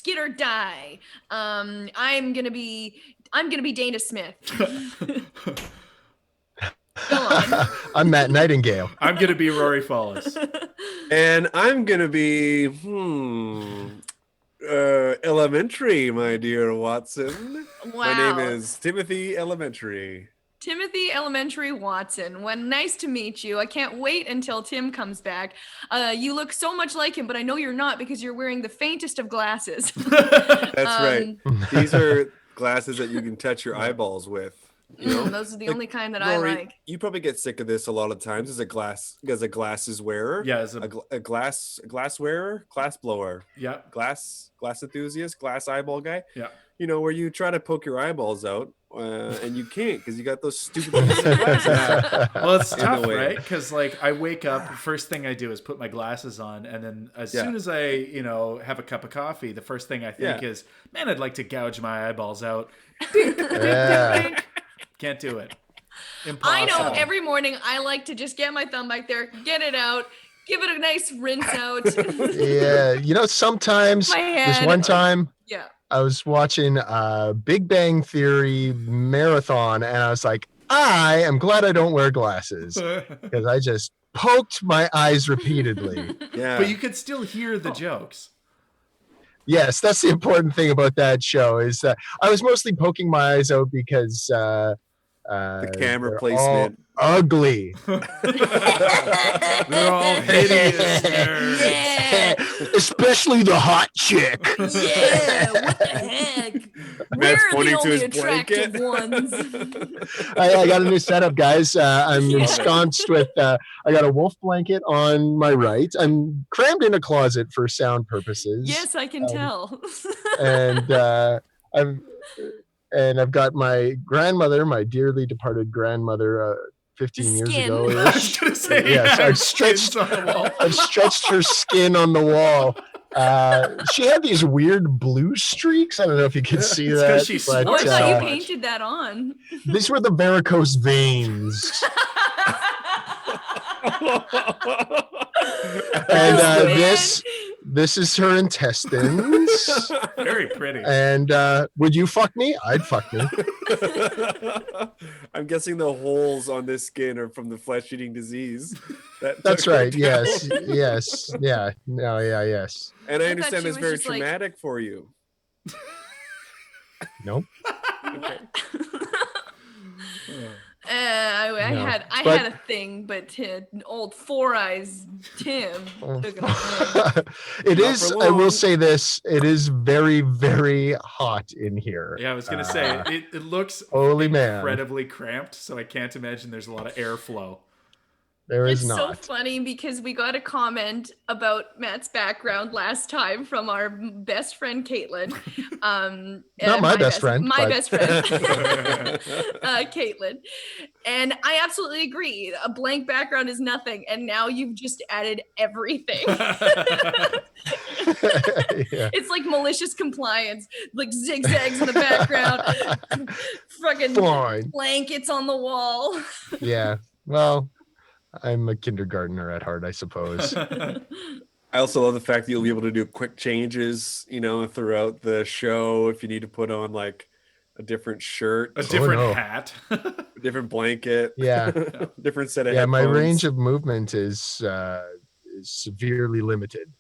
Skit or Die. I'm gonna be Dana Smith. Go on. I'm Matt Nightingale. I'm gonna be Rory Fallis. And I'm gonna be Elementary, my dear Watson. Wow. My name is Timothy Elementary. Timothy Elementary Watson. Nice to meet you. I can't wait until Tim comes back. You look so much like him, but I know you're not because you're wearing the faintest of glasses. That's right. These are glasses that you can touch your eyeballs with. You know? Those are the only kind that Rory, I like. You probably get sick of this a lot of times as a glasses wearer. Yeah, as a glass wearer, glass blower. Yeah. Glass enthusiast, glass eyeball guy. Yeah. You know, where you try to poke your eyeballs out and you can't because you got those stupid glasses. Yeah. Well, it's tough, right? Because like I wake up, first thing I do is put my glasses on, and then as soon as I, have a cup of coffee, the first thing I think is, man, I'd like to gouge my eyeballs out. Dink, dink, dink. Can't do it. Impossible. I know every morning I like to just get my thumb back there, get it out, give it a nice rinse out. Yeah, sometimes this one time I was watching Big Bang Theory marathon and I was like, I am glad I don't wear glasses because I just poked my eyes repeatedly. Yeah. But you could still hear the jokes. Yes, that's the important thing about that show is I was mostly poking my eyes out because the camera placement. Ugly. They're all hideous. Yeah. Especially the hot chick. Yeah, what the heck? Matt's We're the pointing to only his attractive blanket. ones. I got a new setup, guys. I'm ensconced with, I got a wolf blanket on my right. I'm crammed in a closet for sound purposes. Yes, I can tell. And I've got my grandmother, my dearly departed grandmother, 15 years ago. I was gonna say, yes, I've stretched her skin on the wall. She had these weird blue streaks. I don't know if you can see that. I thought you painted that on. These were the varicose veins. And this is her intestines. Very pretty. And would you fuck me? I'd fuck me. I'm guessing the holes on this skin are from the flesh-eating disease. That's right. Yes. Yes. Yeah. No. Yeah. Yes. And I understand it's very traumatic for you. Nope. Okay. I had a thing, but old Four Eyes Tim took it away. It is. I will say this. It is very, very hot in here. Yeah, I was gonna say it looks incredibly cramped, so I can't imagine there's a lot of airflow. It's not. So funny because we got a comment about Matt's background last time from our best friend Caitlin. Not my best friend. My best friend, Caitlin. And I absolutely agree. A blank background is nothing. And now you've just added everything. It's like malicious compliance, like zigzags in the background, fucking blankets on the wall. Yeah. Well, I'm a kindergartner at heart, I suppose. I also love the fact that you'll be able to do quick changes, throughout the show if you need to put on like a different shirt, a different hat, a different blanket, different set of headphones. My range of movement is severely limited.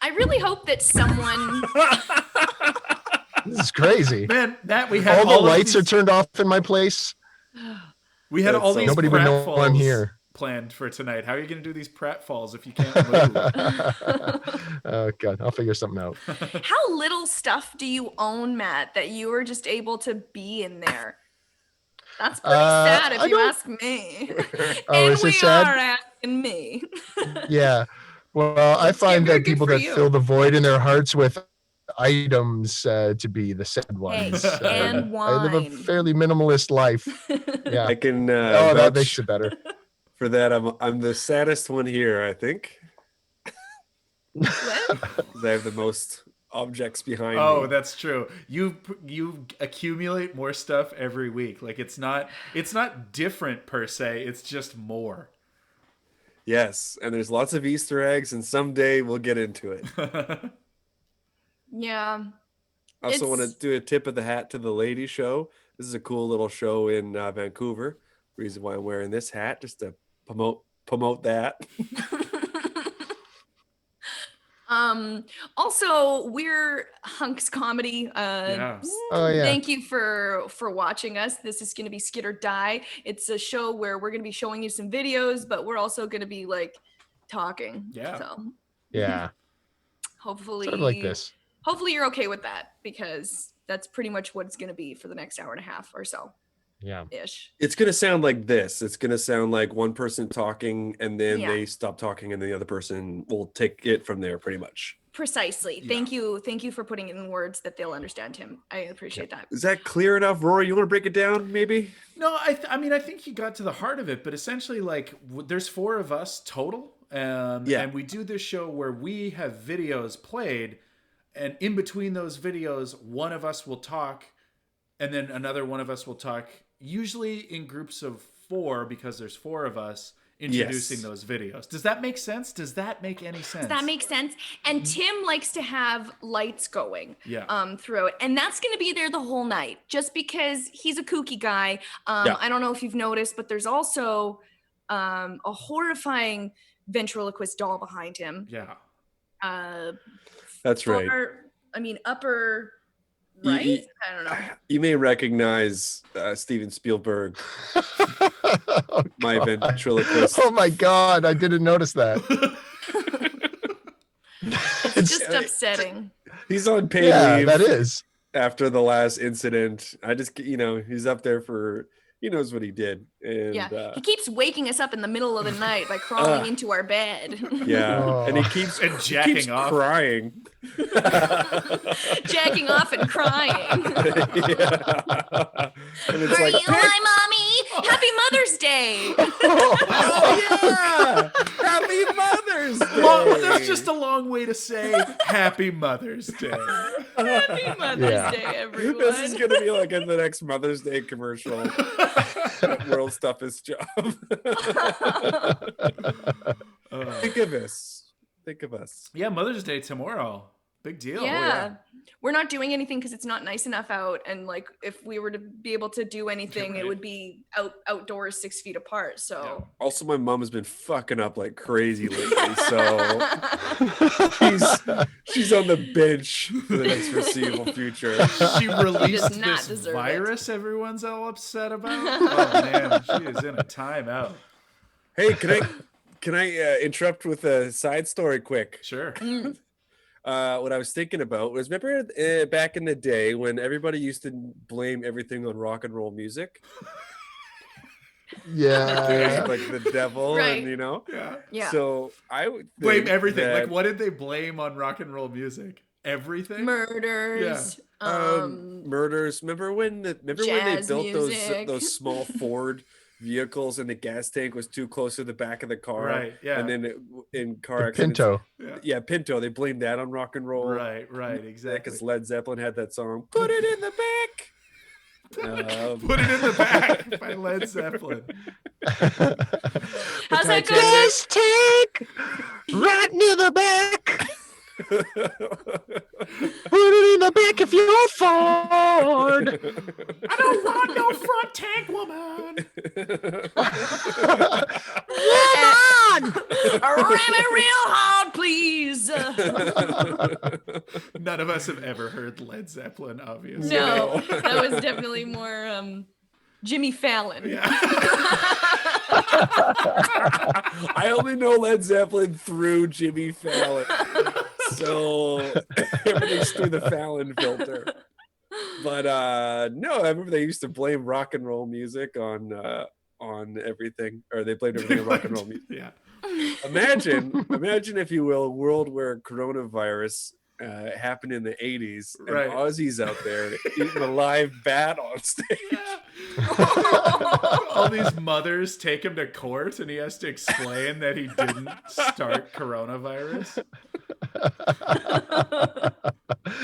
I really hope that someone. This is crazy, man. That we had all the lights are turned off in my place. We had all these nobody would know I'm here. Planned for tonight. How are you going to do these pratfalls if you can't move? Oh God, I'll figure something out. How little stuff do you own, Matt, that you were just able to be in there? That's pretty sad if you ask me. Oh, is it sad? Are asking me. Yeah. Well, I find that people that fill the void in their hearts with items to be the sad ones. And wine. I live a fairly minimalist life. Yeah. I can. That makes it better. For that, I'm the saddest one here, I think. What? I have the most objects behind me. Oh, that's true. You accumulate more stuff every week. Like it's not different per se. It's just more. Yes, and there's lots of Easter eggs, and someday we'll get into it. Yeah. I also want to do a tip of the hat to the lady show. This is a cool little show in Vancouver. Reason why I'm wearing this hat, just to promote that. Also, we're HUNKS Comedy. Thank you for watching us. This is going to be Skit or Die. It's a show where we're going to be showing you some videos, but we're also going to be like talking. Yeah. Hopefully, sort of like this. Hopefully you're okay with that, because that's pretty much what it's going to be for the next hour and a half or so. Yeah. Ish. It's going to sound like this. It's going to sound like one person talking and then they stop talking and the other person will take it from there pretty much. Precisely. Thank you for putting it in words that they'll understand, Tim. I appreciate that. Is that clear enough, Rory? You want to break it down maybe? No, I mean, I think you got to the heart of it, but essentially, like, there's 4 of us total. And we do this show where we have videos played, and in between those videos, one of us will talk, and then another one of us will talk, usually in groups of 4, because there's 4 of us introducing those videos. Does that make sense? Does that make any sense? Does that make sense? And Tim likes to have lights going through it. And that's going to be there the whole night, just because he's a kooky guy. I don't know if you've noticed, but there's also a horrifying ventriloquist doll behind him. Yeah. That's right. I mean, upper right? I don't know. You may recognize Steven Spielberg, my ventriloquist. Oh my God, I didn't notice that. It's just upsetting. He's on paid leave. That is. After the last incident. I just, he's up there for, he knows what he did. And, he keeps waking us up in the middle of the night by crawling into our bed. And he keeps jacking off, crying. Jacking off and crying. And it's Are you my mommy? Happy Mother's Day. Happy Mother's Day. Well, that's just a long way to say Happy Mother's Day. Happy Mother's Day, everyone. This is going to be like in the next Mother's Day commercial. World's toughest job. Think of us. Think of us. Yeah, Mother's Day tomorrow. Big deal. Yeah. We're not doing anything because it's not nice enough out. And like, if we were to be able to do anything, it would be outdoors 6 feet apart. So also, my mom has been fucking up like crazy lately. So she's on the bench for the next foreseeable future. She released this virus everyone's all upset about. Oh man, she is in a timeout. Hey, can I interrupt with a side story quick? Sure. What I was thinking about was, remember back in the day when everybody used to blame everything on rock and roll music? Like the devil, and Yeah. So I would blame everything. Like, what did they blame on rock and roll music? Everything. Murders. Murders. Remember when they built those small Ford vehicles and the gas tank was too close to the back of the car, right? Yeah. And then in car accidents, Pinto. Pinto. They blamed that on rock and roll, right? Exactly. Because Led Zeppelin had that song, "Put It in the Back." Put It in the Back by Led Zeppelin. How's that going? Just take right near the back. Put it in the back if you're Ford. I don't want no front tank woman. Ram it real hard, please. None of us have ever heard Led Zeppelin, obviously. No, that was definitely more Jimmy Fallon. Yeah. I only know Led Zeppelin through Jimmy Fallon. So everything's through the Fallon filter. But no, I remember they used to blame rock and roll music on everything, or they blamed everything on rock and roll music. Yeah. Imagine if you will, a world where coronavirus happened in the 80s, and Ozzy's out there eating a live bat on stage. All these mothers take him to court and he has to explain that he didn't start coronavirus.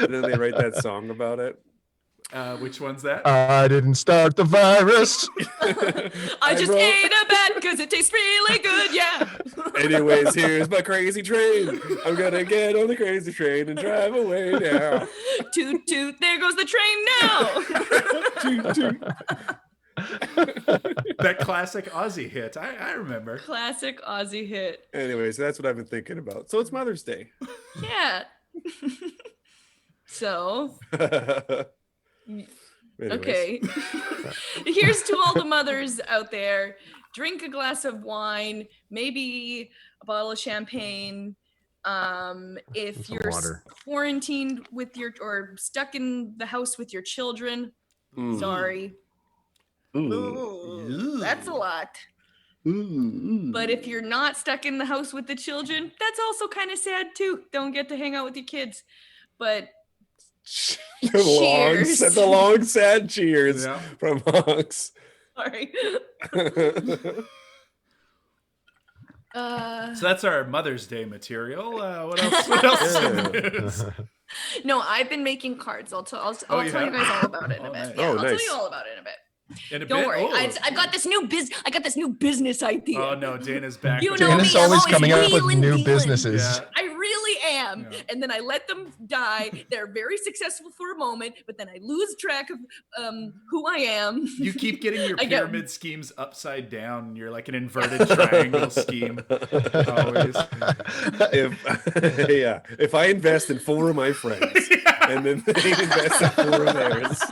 And then they write that song about it. Which one's that? I didn't start the virus. I just ate a bat because it tastes really good. Yeah. Anyways, here's my crazy train. I'm gonna get on the crazy train and drive away now. Toot toot, there goes the train now. Toot toot. That classic Aussie hit. I remember. Classic Aussie hit. Anyways, that's what I've been thinking about. So it's Mother's Day. Yeah. So. Okay. Here's to all the mothers out there. Drink a glass of wine, maybe a bottle of champagne. If you're quarantined with or stuck in the house with your children, sorry. Ooh, that's a lot. But if you're not stuck in the house with the children, that's also kind of sad too. Don't get to hang out with your kids. But the long sad cheers from Hunks. Sorry. So that's our Mother's Day material. What else? No, I've been making cards. I'll tell you guys all about it in a bit. Yeah, I'll tell you all about it in a bit. Don't worry. I've got this new business idea. Oh no, Dana's back. Dana's always coming up with new businesses. Yeah. I really am. Yeah. And then I let them die. They're very successful for a moment, but then I lose track of who I am. You keep getting your pyramid schemes upside down. You're like an inverted triangle scheme. Always. If I invest in 4 of my friends, and then they invest in 4 of theirs.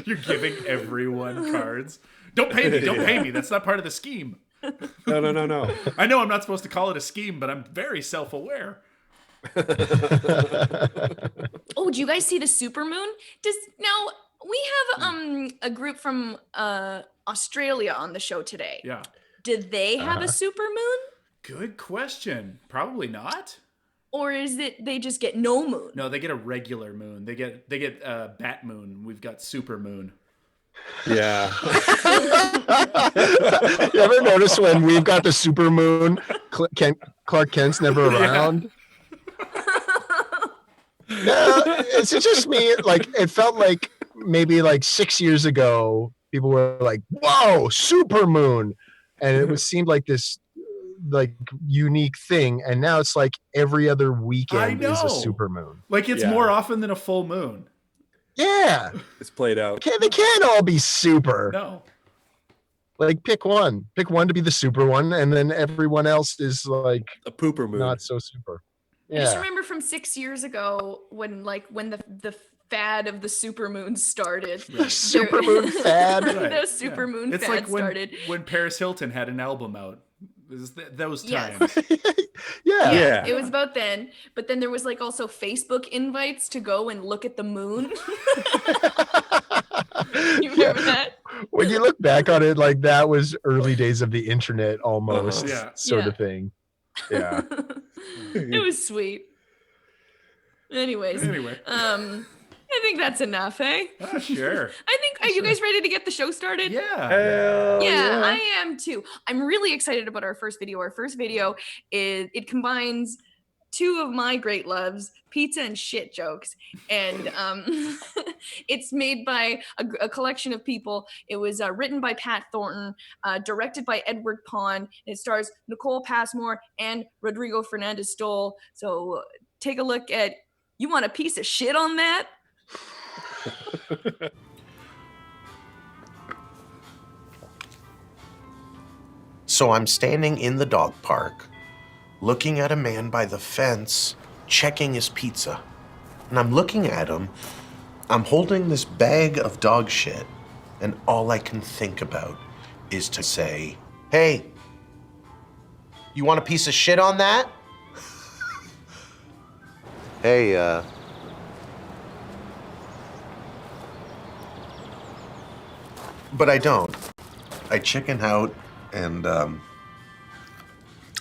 You're giving everyone cards. Don't pay me. That's not part of the scheme. No. I know I'm not supposed to call it a scheme, but I'm very self-aware. Oh, do you guys see the supermoon? Now we have a group from Australia on the show today. Yeah. Did they have a supermoon? Good question. Probably not. Or is it they just get no moon? No, they get a regular moon. They get bat moon. We've got super moon. Yeah. You ever notice when we've got the super moon, Clark Kent's never around? No, it's just me. Like, it felt like maybe like 6 years ago, people were like, "Whoa, super moon," and it seemed like this like unique thing, and now it's like every other weekend is a super moon. Like it's more often than a full moon. Yeah, it's played out. They can't all be super. No, like pick one to be the super one, and then everyone else is like a pooper moon, not so super. I just remember from 6 years ago when the fad of the supermoon started. The supermoon fad. The supermoon fad like started. When Paris Hilton had an album out. Those times. Yeah. It was about then. But then there was like also Facebook invites to go and look at the moon. You remember that? When you look back on it, like that was early days of the internet almost sort of thing. Yeah. It was sweet. Anyway. I think that's enough, eh? Sure. Are you guys ready to get the show started? Yeah. Yeah, I am too. I'm really excited about our first video. Our first video it combines 2 of my great loves, pizza and shit jokes. And it's made by a collection of people. It was written by Pat Thornton, directed by Edward Pond. And it stars Nicole Passmore and Rodrigo Fernandez Stoll. So take a look at You Want a Piece of Shit on That? So I'm standing in the dog park, looking at a man by the fence, checking his pizza. And I'm looking at him, I'm holding this bag of dog shit, and all I can think about is to say, "Hey, you want a piece of shit on that?" Hey, But I don't. I chicken out, and I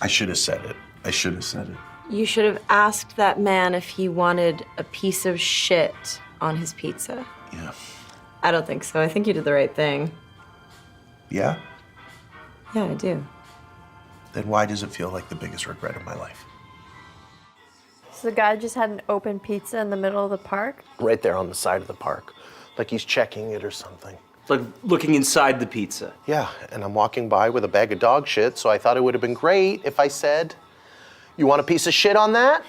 should have said it. You should have asked that man if he wanted a piece of shit on his pizza. Yeah. I don't think so. I think you did the right thing. Yeah? Yeah, I do. Then why does it feel like the biggest regret of my life? So the guy just had an open pizza in the middle of the park? Right there on the side of the park. Like he's checking it or something. It's like looking inside the pizza. Yeah, and I'm walking by with a bag of dog shit, so I thought it would have been great if I said, "You want a piece of shit on that?"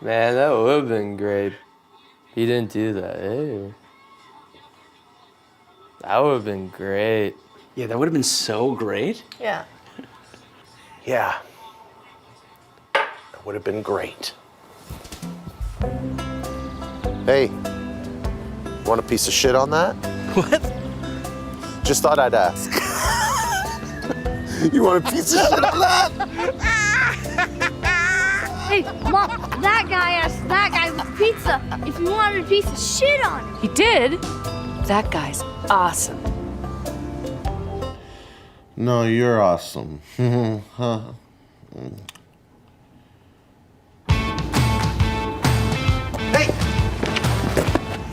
Man, that would have been great. He didn't do that. Hey. That would have been great. Yeah, that would have been so great. Yeah. Yeah. That would have been great. Hey, want a piece of shit on that? What? Just thought I'd ask. You want a piece of shit on that? Hey, Mom, that guy asked that guy with pizza if he wanted a piece of shit on it. He did? That guy's awesome. No, you're awesome. Hey!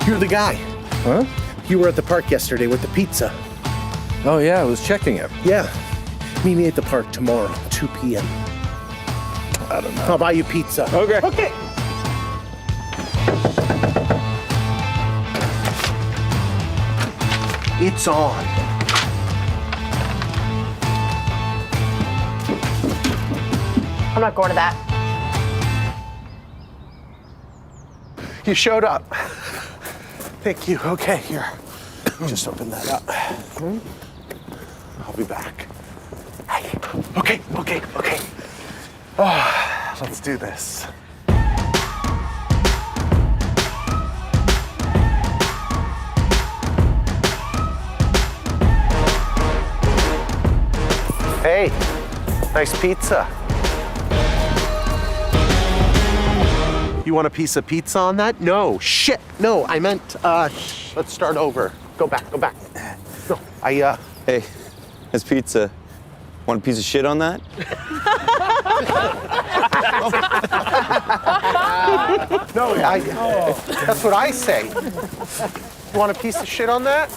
You're the guy. Huh? You were at the park yesterday with the pizza. Oh, yeah, I was checking it. Yeah. Meet me at the park tomorrow, 2 p.m. I don't know. I'll buy you pizza. Okay. Okay. It's on. I'm not going to that. You showed up. Thank you. Okay, here. Just open that up. I'll be back. Hey. Okay. Oh, let's do this. Hey, nice pizza. You want a piece of pizza on that? No, shit. No, I meant, let's start over. Go back. No, Hey, that's pizza. Want a piece of shit on that? No, that's what I say. You want a piece of shit on that?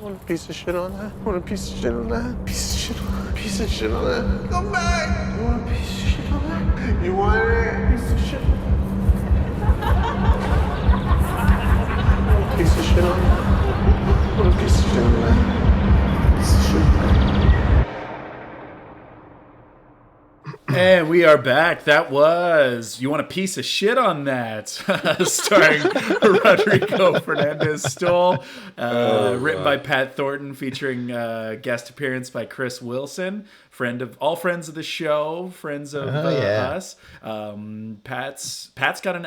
Want a piece of shit on that? Want a piece of shit on that? Piece of shit on that? Piece of shit on that? Come back! You want a piece of shit on that? You want a piece of shit? Want a piece of shit on that? Want a piece of shit on that? Piece of shit on that? And we are back. That was You Want a Piece of Shit on That? Starring Rodrigo Fernandez-Stoll. Written by Pat Thornton, featuring guest appearance by Chris Wilson, all friends of the show, friends of us. Pat's got an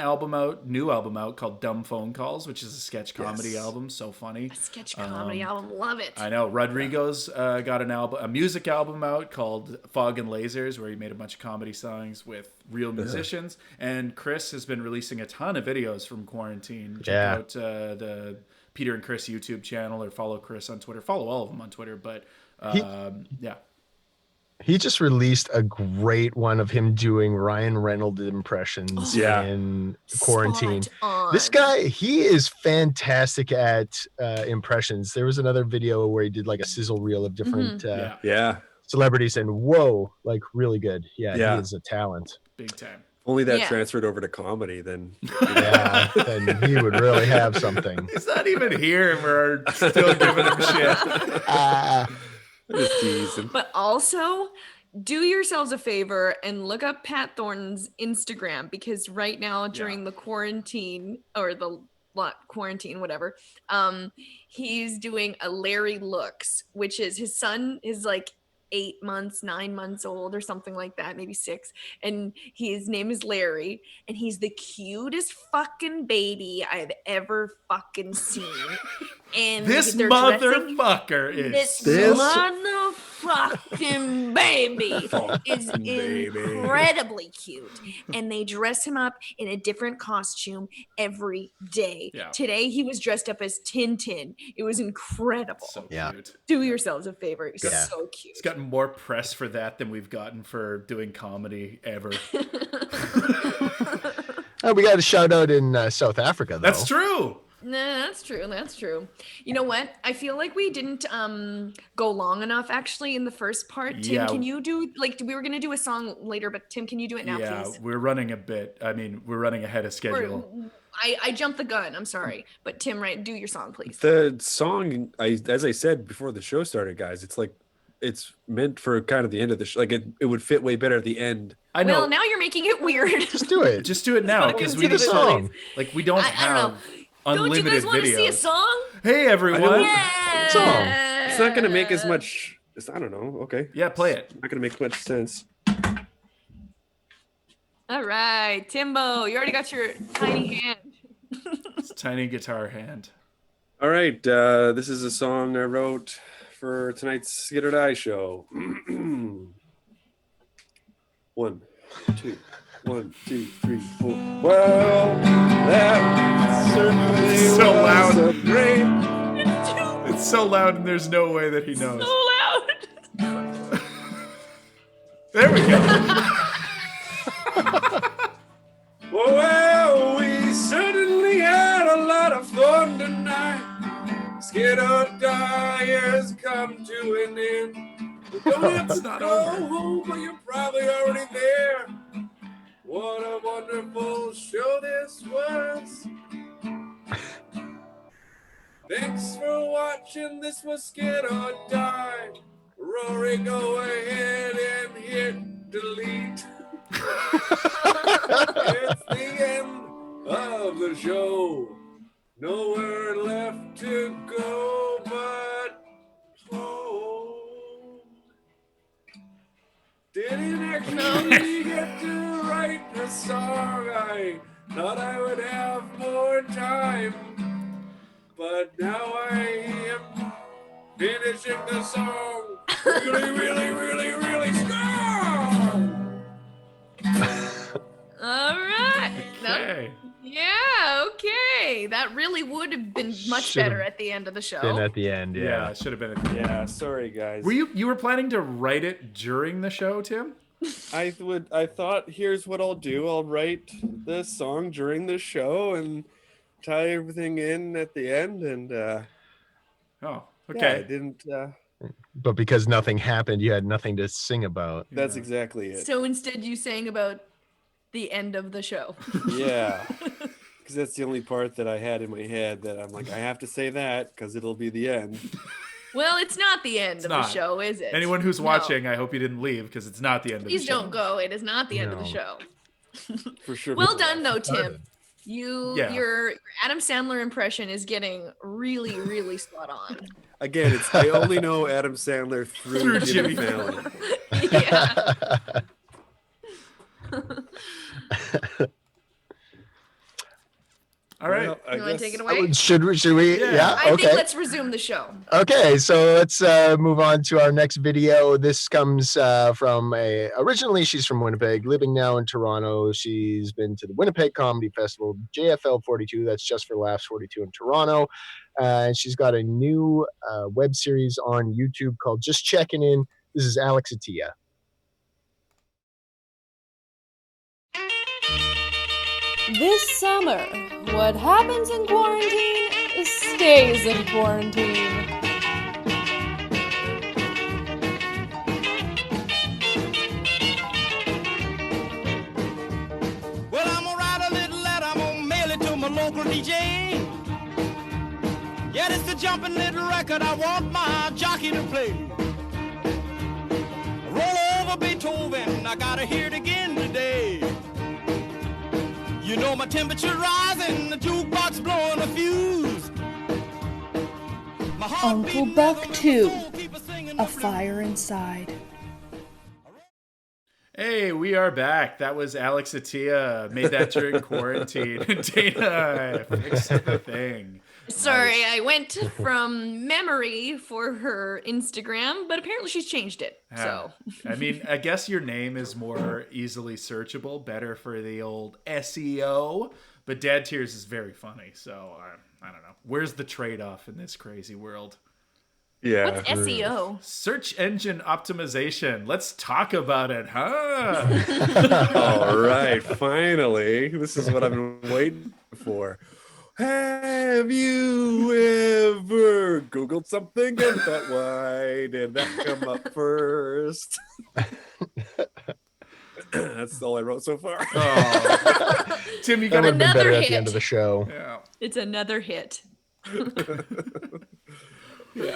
new album out called Dumb Phone Calls, which is a sketch comedy album. So funny. A sketch comedy album. Love it. I know. Rodrigo's got a music album out called Fog and Lasers, where he made a bunch of comedy songs with real musicians. And Chris has been releasing a ton of videos from quarantine. Check out the Peter and Chris YouTube channel, or follow Chris on Twitter. Follow all of them on Twitter. But he just released a great one of him doing Ryan Reynolds impressions in quarantine. This guy, he is fantastic at impressions. There was another video where he did like a sizzle reel of different celebrities, and whoa, like really good. He is a talent. Big time. Only that transferred over to comedy, then. Then he would really have something. He's not even here, and we're still giving him shit. Just teasing. But also, do yourselves a favor and look up Pat Thornton's Instagram, because right now during the quarantine, or the quarantine, whatever, he's doing a Larry Looks, which is his son is like 9 months old or something like that, maybe 6, and his name is Larry, and he's the cutest fucking baby I've ever fucking seen. And this motherfucker is motherfucking baby is incredibly cute, and they dress him up in a different costume every day. Today he was dressed up as Tintin. It was incredible. So cute. Do yourselves a favor. He's so cute. He's gotten more press for that than we've gotten for doing comedy ever. We got a shout out in South Africa, though. That's true. Nah, that's true. You know what? I feel like we didn't go long enough actually in the first part. Tim, can you do, like, we were gonna do a song later, but Tim, can you do it now, please? We're running a bit. I mean, we're running ahead of schedule. I jumped the gun. I'm sorry, but Tim, do your song, please. The song, as I said before the show started, guys, it's meant for kind of the end of the show. Like it would fit way better at the end. I know. Well, now you're making it weird. Just do it. Just do it now because we need the song. Like we don't have unlimited Don't you guys want to videos. see a song? Hey everyone. Yeah. Song. It's not going to make as much. I don't know. Okay. Yeah, play it. It's not going to make much sense. All right, Timbo, you already got your tiny hand. It's tiny guitar hand. All right. This is a song I wrote for tonight's Skit or Die show. 1, 2, 1, 2, 3, 4. Well, that certainly So was loud. a great. It's so loud and there's no way that he knows. So loud. There we go. Well, we certainly had a lot of fun tonight. Skit or Die has come to an end. We don't have to go home, but you're probably already there. What a wonderful show this was. Thanks for watching. This was Skit or Die. Rory, go ahead and hit delete. It's the end of the show. Nowhere left to go but home. Didn't actually get to write a song. I thought I would have more time, but now I am finishing the song really strong. All right. Okay. Yeah, okay. That really would have been much better at the end of the show. Been at the end, Yeah, it should have been at the end. Yeah, sorry guys. Were you were planning to write it during the show, Tim? I thought, here's what I'll do. I'll write this song during the show and tie everything in at the end. And Oh, yeah, okay. I didn't. But because nothing happened, you had nothing to sing about. That's exactly it. So instead you sang about the end of the show. Yeah, because that's the only part that I had in my head that I'm like, I have to say that because it'll be the end. Well, it's not the end of not. the show, is it? Anyone who's No. watching, I hope you didn't leave because it's not the end of Please the show. don't go. It is not the end of the No. show. For sure. Well done, though, Tim. Yeah. Your Adam Sandler impression is getting really spot on. Again, I only know Adam Sandler through Jimmy Fallon. Yeah. All right. Well, You want to take it away? Should we? Yeah. I Okay. think let's resume the show. Okay, so let's move on to our next video. This comes from originally she's from Winnipeg, living now in Toronto. She's been to the Winnipeg Comedy Festival, JFL 42, that's Just for Laughs 42 in Toronto. And she's got a new web series on YouTube called Just Checking In. This is Alex Atia. This summer, what happens in quarantine stays in quarantine. Well, I'm gonna write a little letter, I'm gonna mail it to my local DJ. Yeah, it's the jumping little record I want my jockey to play. Roll over Beethoven, I gotta hear it again today. You know my temperature rising, the jukebox blowing a fuse. Uncle Buck 2, A Fire Inside. Hey, we are back. That was Alex Atia. Made that during quarantine. Dana fixed the thing. Sorry, I went from memory for her Instagram, but apparently she's changed it. So I mean, I guess your name is more easily searchable, better for the old SEO. But Dad Tears is very funny, so I don't know. Where's the trade-off in this crazy world? Yeah. What's SEO? Search engine optimization. Let's talk about it, huh? All right, finally. This is what I've been waiting for. Have you ever Googled something and thought, why did that come up first? That's all I wrote so far. Oh. Tim, you got that would have been better hit. at the end of the show. Yeah. It's another hit. Yeah.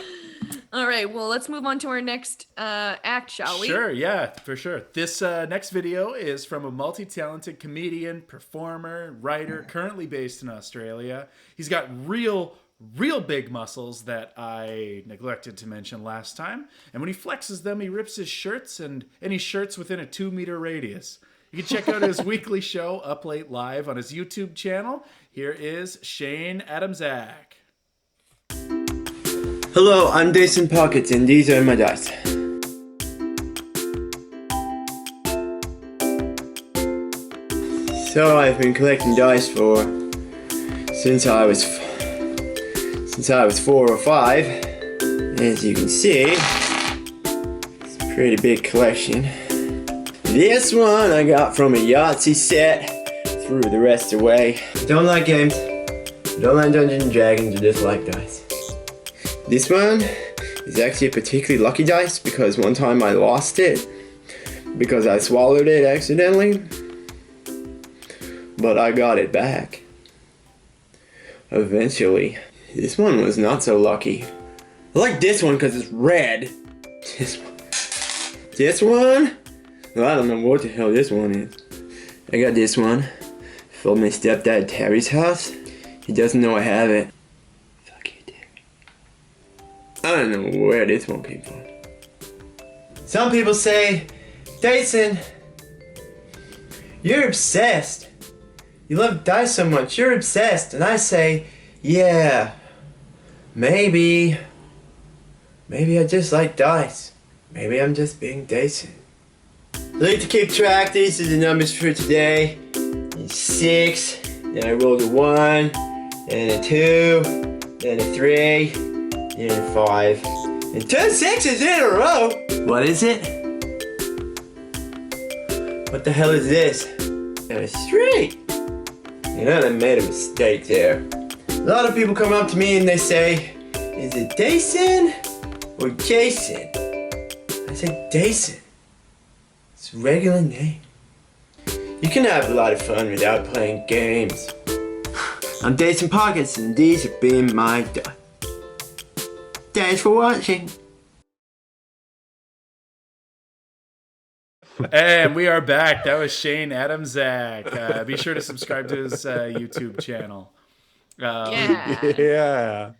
All right, well, let's move on to our next act, shall we? Sure, yeah, for sure. This next video is from a multi-talented comedian, performer, writer, currently based in Australia. He's got real big muscles that I neglected to mention last time. And when he flexes them, he rips his shirts and any shirts within a 2-meter radius. You can check out his weekly show, Up Late Live, on his YouTube channel. Here is Shane Adamczak. Hello, I'm Jason Pockets, and these are my dice. So I've been collecting dice since I was 4 or 5. As you can see, it's a pretty big collection. This one I got from a Yahtzee set, threw the rest away. Don't like games, don't like Dungeons and Dragons, or just like dice. This one is actually a particularly lucky dice because one time I lost it because I swallowed it accidentally, but I got it back eventually. This one was not so lucky. I like this one because it's red. This one? Well, I don't know what the hell this one is. I got this one from my stepdad Terry's house. He doesn't know I have it. I don't know where this one came from. Some people say, Dyson, you're obsessed. You love dice so much, you're obsessed. And I say, yeah, maybe I just like dice. Maybe I'm just being Dyson. I like to keep track. These are the numbers for today. It's 6, then I rolled a 1, then a 2, then a 3, and 5, and 2 6s in a row. What is it? What the hell is this? And a 3. You know, I made a mistake there. A lot of people come up to me and they say, is it Jason or Jason? I say Jason. It's a regular name. You can have a lot of fun without playing games. I'm Jason Pockets, and these have been my dice. Thanks for watching. And we are back. That was Shane Adamczak. Be sure to subscribe to his YouTube channel. Yeah.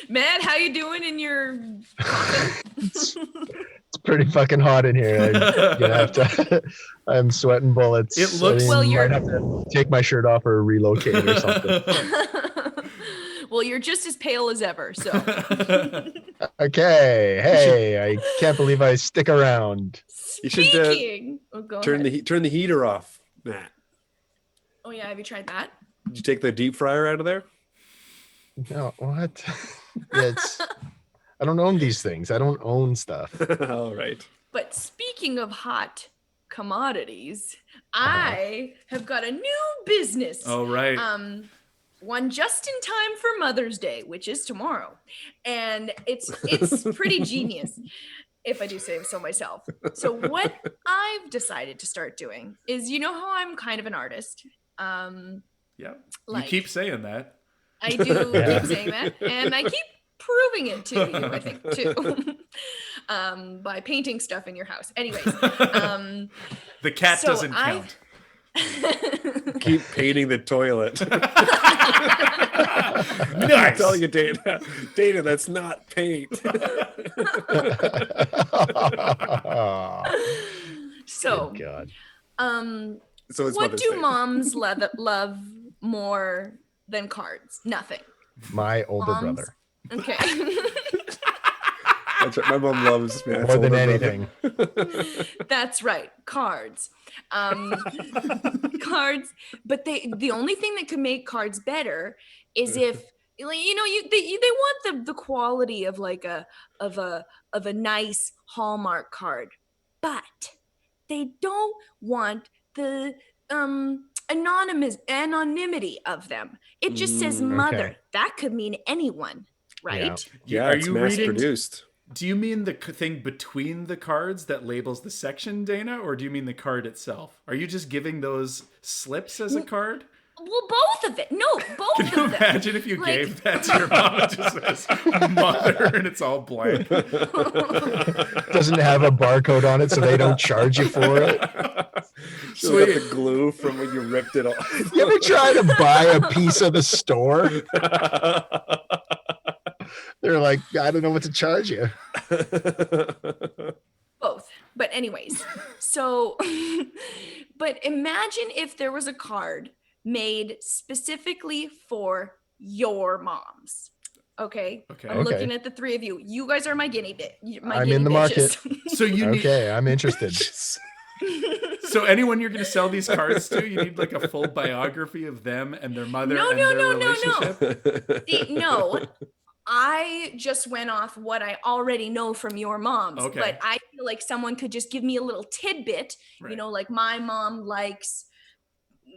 Matt, how you doing in your coffin? It's pretty fucking hot in here. I'm sweating bullets. It looks well. I'd have to take my shirt off or relocate or something. Well, you're just as pale as ever, so. Okay. Hey, I can't believe I stick around. You should turn the heater off, Matt. Oh yeah, have you tried that? Did you take the deep fryer out of there? No, what? I don't own these things. I don't own stuff. All right. But speaking of hot commodities, I have got a new business. Oh, right. One just in time for Mother's Day, which is tomorrow. And it's pretty genius, if I do say so myself. So what I've decided to start doing is, you know how I'm kind of an artist. Yeah, you keep saying that. I do keep saying that, and I keep proving it to you, I think, too, by painting stuff in your house. Anyways. The cat doesn't count. Keep painting the toilet. Nice. I'm telling you, Dana, that's not paint. So, God. So it's what do moms love more than cards? Nothing. My older brother. Okay. That's right. My mom loves Matt's more than older anything. That's right. Cards. Cards. But the only thing that could make cards better is if, like, you know, they want the quality of like a nice Hallmark card, but they don't want the anonymity of them. It just says mother. Okay. That could mean anyone, right? Yeah, Are it's you mass reading? produced. Do you mean the thing between the cards that labels the section, Dana, or do you mean the card itself? Are you just giving those slips as a card? Well, both of it. No, both Can of you them. imagine if you gave that to your mom and just says mother and it's all blank? Doesn't have a barcode on it, so they don't charge you for it. So the glue from when you ripped it off. You ever try to buy a piece of the store? They're like, I don't know what to charge you. Both. But anyways, so, but imagine if there was a card made specifically for your moms. Okay. I'm looking at the three of you. You guys are my guinea bit. I'm in the market. So you need. Okay, I'm interested. So anyone you're going to sell these cards to, you need like a full biography of them and their mother and their relationship? No. I just went off what I already know from your moms. Okay. But I feel like someone could just give me a little tidbit, you know, like my mom likes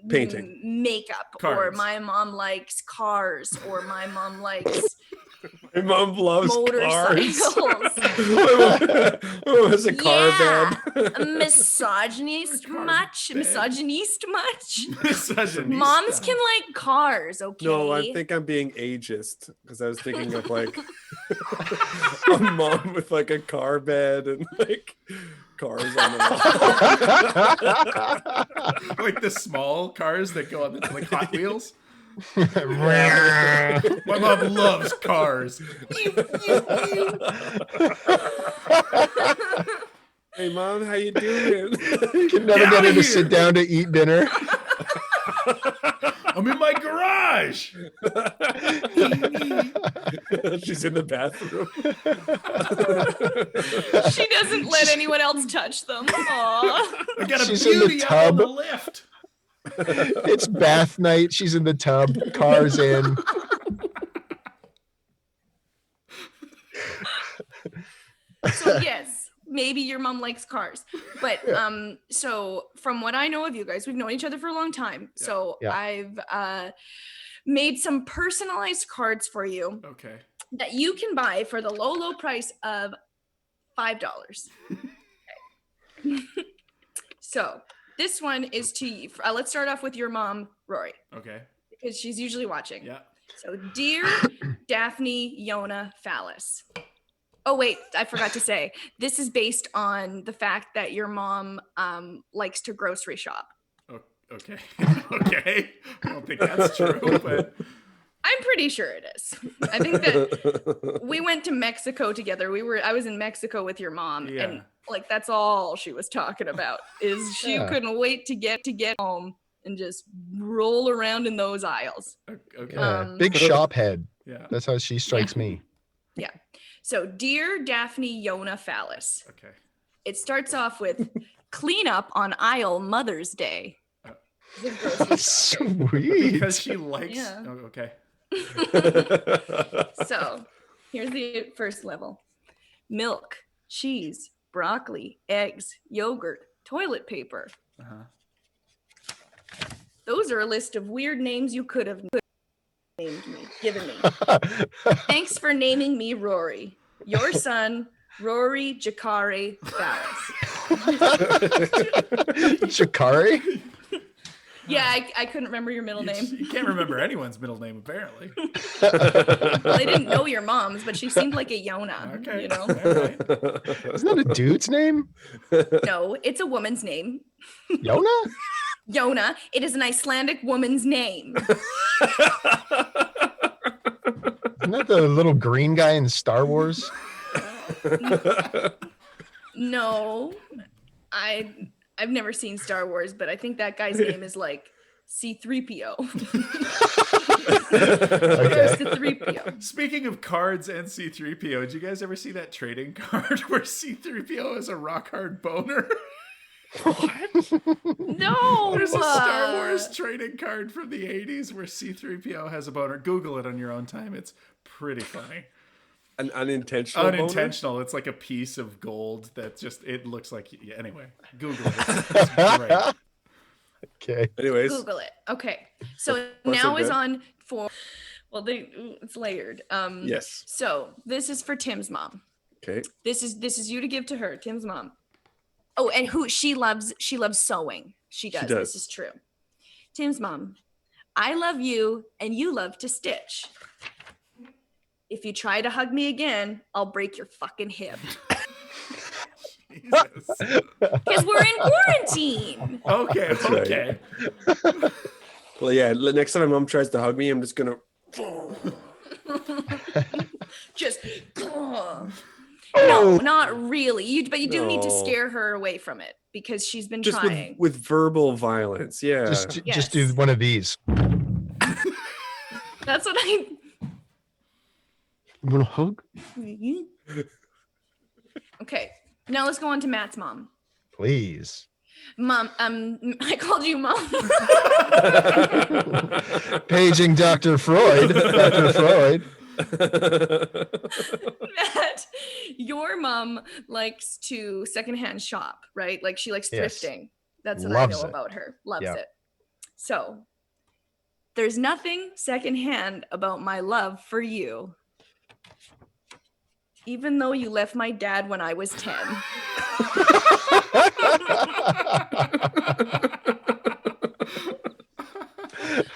painting, makeup, cards. Or my mom likes cars, or my mom likes my mom loves motorcycles. Cars. Was a car band. Misogynist much? Misogynist. Moms can like cars, okay? No, I think I'm being ageist because I was thinking of like a mom with like a car bed and like cars on the wall. Like the small cars that go on the, like Hot Wheels. My mom loves cars. Hey mom, how you doing? You can never get her to sit down to eat dinner. I'm in my garage. She's in the bathroom. She doesn't let anyone else touch them. Aww. I got a She's beauty in the up tub. on the lift. It's bath night. She's in the tub. Car's in. So yes, maybe your mom likes cars, but so from what I know of you guys, we've known each other for a long time. Yeah. So yeah. I've made some personalized cards for you. Okay. That you can buy for the low price of $5. Okay. So this one is to you. Let's start off with your mom, Rory. Okay. Because she's usually watching. Yeah. So, dear Daphne Yona Fallis. Oh, wait, I forgot to say. This is based on the fact that your mom likes to grocery shop. Oh, okay. Okay. I don't think that's true, but... I'm pretty sure it is. I think that we went to Mexico together. I was in Mexico with your mom, and like that's all she was talking about is she couldn't wait to get home and just roll around in those aisles. Okay. Big shop head. Yeah. That's how she strikes me. Yeah. So, dear Daphne Yona Fallis. Okay. It starts off with cleanup on aisle Mother's Day. Sweet. Because she likes. Yeah. Oh, okay. So here's the first level: milk, cheese, broccoli, eggs, yogurt, toilet paper. Those are a list of weird names you could have given me. Thanks for naming me Rory. Your son, Rory Jakari Fallis. Jakari? Yeah, I couldn't remember your middle name. You can't remember anyone's middle name, apparently. Well, I didn't know your mom's, but she seemed like a Yona. Okay. You know? Right. Isn't that a dude's name? No, it's a woman's name. Yona? Yona. It is an Icelandic woman's name. Isn't that the little green guy in Star Wars? No. I've never seen Star Wars, but I think that guy's name is like C-3PO. Okay. To 3PO. Speaking of cards and C-3PO, did you guys ever see that trading card where C-3PO has a rock hard boner? What? No. There's a Star Wars trading card from the 80s where C-3PO has a boner. Google it on your own time. It's pretty funny. An unintentional boner? It's like a piece of gold that just, it looks like, anyway, Google it. It's great. Okay. Anyways. Google it. Okay. So now is on for, well, it's layered. Yes. So this is for Tim's mom. Okay. This is you to give to her, Tim's mom. Oh, and who she loves sewing. She does. This is true. Tim's mom. I love you and you love to stitch. If you try to hug me again, I'll break your fucking hip. Because we're in quarantine. Okay. That's okay. Right. Well, yeah. Next time my mom tries to hug me, I'm just gonna. Just. No, not really. But you do need to scare her away from it because she's been just trying. With verbal violence. Yeah. Just do one of these. That's what I. You want a hug? Okay. Now let's go on to Matt's mom. Please. Mom, I called you mom. Paging Dr. Freud. Dr. Freud. Matt, your mom likes to secondhand shop, right? Like she likes thrifting. That's what I know about her. Loves it. So there's nothing secondhand about my love for you. Even though you left my dad when I was 10.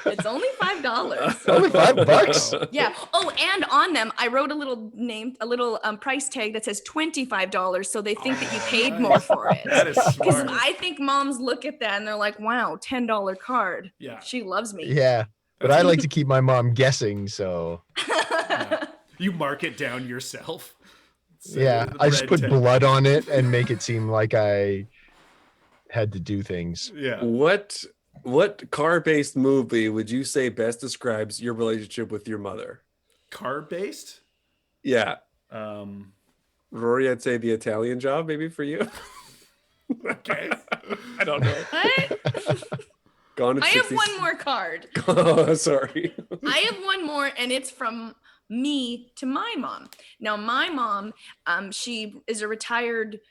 It's only $5. Only $5? Yeah. Oh, and on them, I wrote a little price tag that says $25, so they think that you paid more for it. That is smart. Because I think moms look at that and they're like, "Wow, $10 card. Yeah, she loves me." Yeah, but I like to keep my mom guessing, so. Yeah. You mark it down yourself. So I just put blood on it and make it seem like I had to do things. Yeah. What car-based movie would you say best describes your relationship with your mother? Car-based? Yeah. Rory, I'd say The Italian Job, maybe for you. Okay. I don't know. What? Gone I have one more card. Oh, sorry. I have one more, and it's from me to my mom. Now, my mom, she is a retired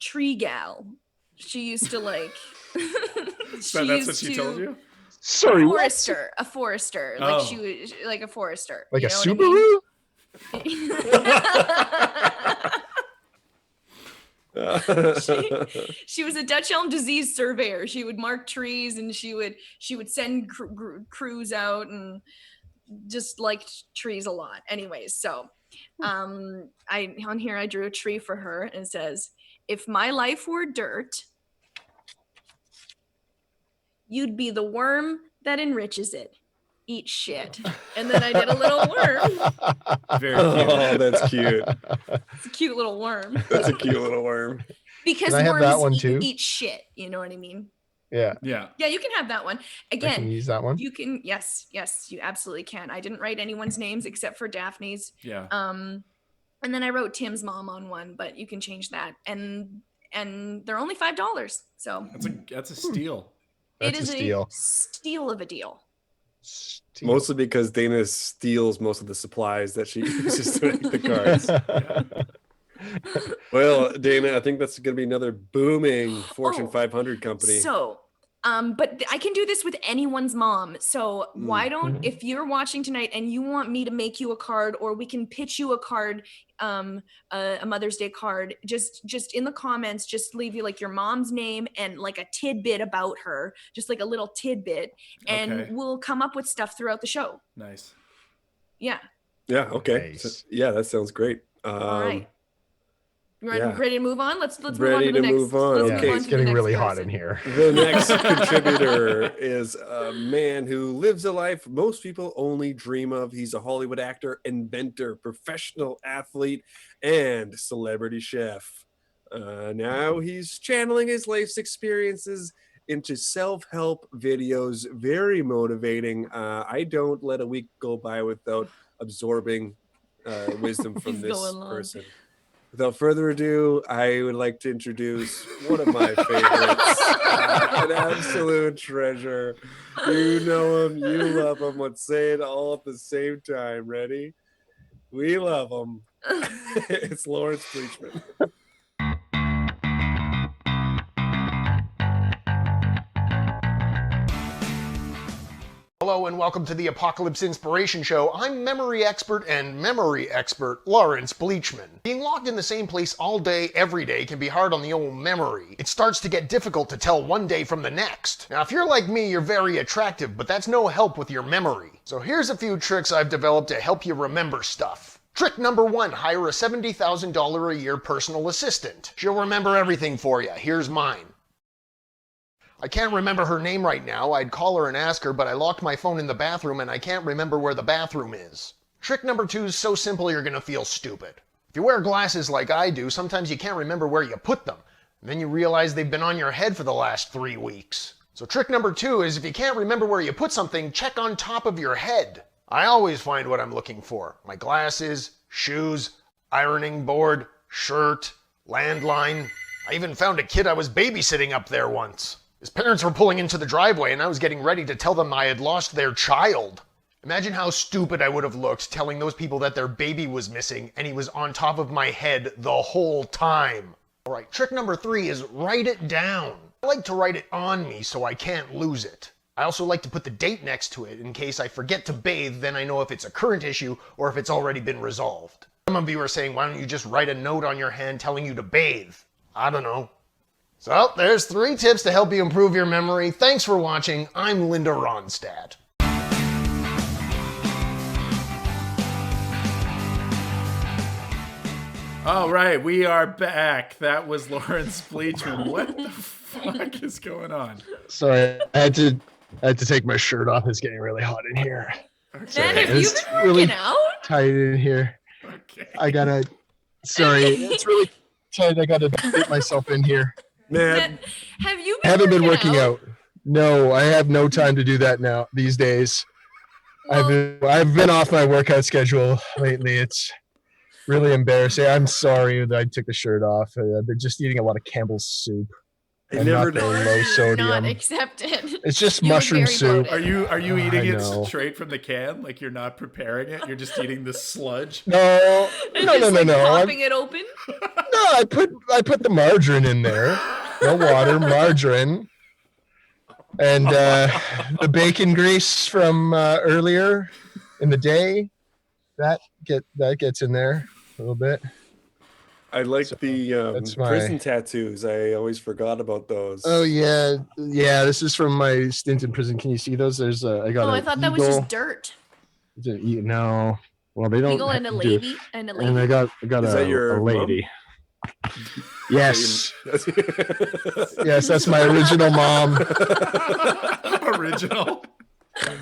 tree gal. She used to like. So that's what she told you? Sorry, a forester. Like she was like a forester. Like you a know Subaru? She was a Dutch elm disease surveyor. She would mark trees and she would send crews out and just liked trees a lot. Anyways, so on here I drew a tree for her and it says, "If my life were dirt, you'd be the worm that enriches it. Eat shit." And then I did a little worm. Very cute. Oh, that's cute. It's a cute little worm. That's a cute little worm. Because Can I have that one worms too? eat shit. You know what I mean? Yeah. Yeah. Yeah, you can have that one. Again, I can use that one? You can, yes, you absolutely can. I didn't write anyone's names except for Daphne's. Yeah. And then I wrote Tim's mom on one, but you can change that. And they're only $5. So that's a steal. It is a steal of a deal. Mostly because Dana steals most of the supplies that she uses to make the cards. Yeah. Well, Dana, I think that's going to be another booming Fortune 500 company. So, but I can do this with anyone's mom. So why don't, if you're watching tonight and you want me to make you a card, or we can pitch you a card, a Mother's Day card, just in the comments, just leave you like your mom's name and like a tidbit about her, just like a little tidbit, and we'll come up with stuff throughout the show. Nice. Yeah. Yeah. Okay. Nice. So, yeah, that sounds great. All right. Yeah. Ready to move on? Let's move on Ready to the next. move on. Let's Okay, move on It's to getting the next really person. hot in here. The next contributor is a man who lives a life most people only dream of. He's a Hollywood actor, inventor, professional athlete, and celebrity chef. Now he's channeling his life's experiences into self-help videos. Very motivating. I don't let a week go by without absorbing wisdom from this person. Without further ado, I would like to introduce one of my favorites, an absolute treasure. You know him, you love him. Let's say it all at the same time. Ready? We love him. It's Lawrence Bleachman. Hello and welcome to the Apocalypse Inspiration Show. I'm memory expert Lawrence Bleachman. Being locked in the same place all day, every day can be hard on the old memory. It starts to get difficult to tell one day from the next. Now, if you're like me, you're very attractive, but that's no help with your memory. So here's a few tricks I've developed to help you remember stuff. Trick number 1, hire a $70,000 a year personal assistant. She'll remember everything for you. Here's mine. I can't remember her name right now. I'd call her and ask her, but I locked my phone in the bathroom and I can't remember where the bathroom is. Trick number 2 is so simple you're gonna feel stupid. If you wear glasses like I do, sometimes you can't remember where you put them. And then you realize they've been on your head for the last 3 weeks. So trick number 2 is if you can't remember where you put something, check on top of your head. I always find what I'm looking for. My glasses, shoes, ironing board, shirt, landline. I even found a kid I was babysitting up there once. His parents were pulling into the driveway and I was getting ready to tell them I had lost their child. Imagine how stupid I would have looked telling those people that their baby was missing and he was on top of my head the whole time. All right, trick number 3 is write it down. I like to write it on me so I can't lose it. I also like to put the date next to it in case I forget to bathe, then I know if it's a current issue or if it's already been resolved. Some of you are saying, why don't you just write a note on your hand telling you to bathe? I don't know. So, there's 3 tips to help you improve your memory. Thanks for watching. I'm Linda Ronstadt. All right, we are back. That was Lawrence Bleachman. What the fuck is going on? Sorry, I had to take my shirt off. It's getting really hot in here. Okay. Man, have you been working really out? Tight in here. Okay. Sorry, it's really tight. I gotta get myself in here. Man, have you been haven't been working out? No, I have no time to do that now these days. Well, I've been off my workout schedule lately. It's really embarrassing. I'm sorry that I took the shirt off. I've been just eating a lot of Campbell's soup. I never not the low sodium. Not accepted. It's just mushroom soup. Are you eating it straight from the can? Like you're not preparing it? You're just eating the sludge? No. Popping it open? No, I put the margarine in there. No water, margarine. And the bacon grease from earlier in the day. That gets in there a little bit. I like the prison tattoos. I always forgot about those. Oh yeah. This is from my stint in prison. Can you see those? There's I got. I thought that was just dirt. No. Well, they don't. Eagle and a lady and a lady. And I got a lady. Yes. Yes, that's my original mom. Original.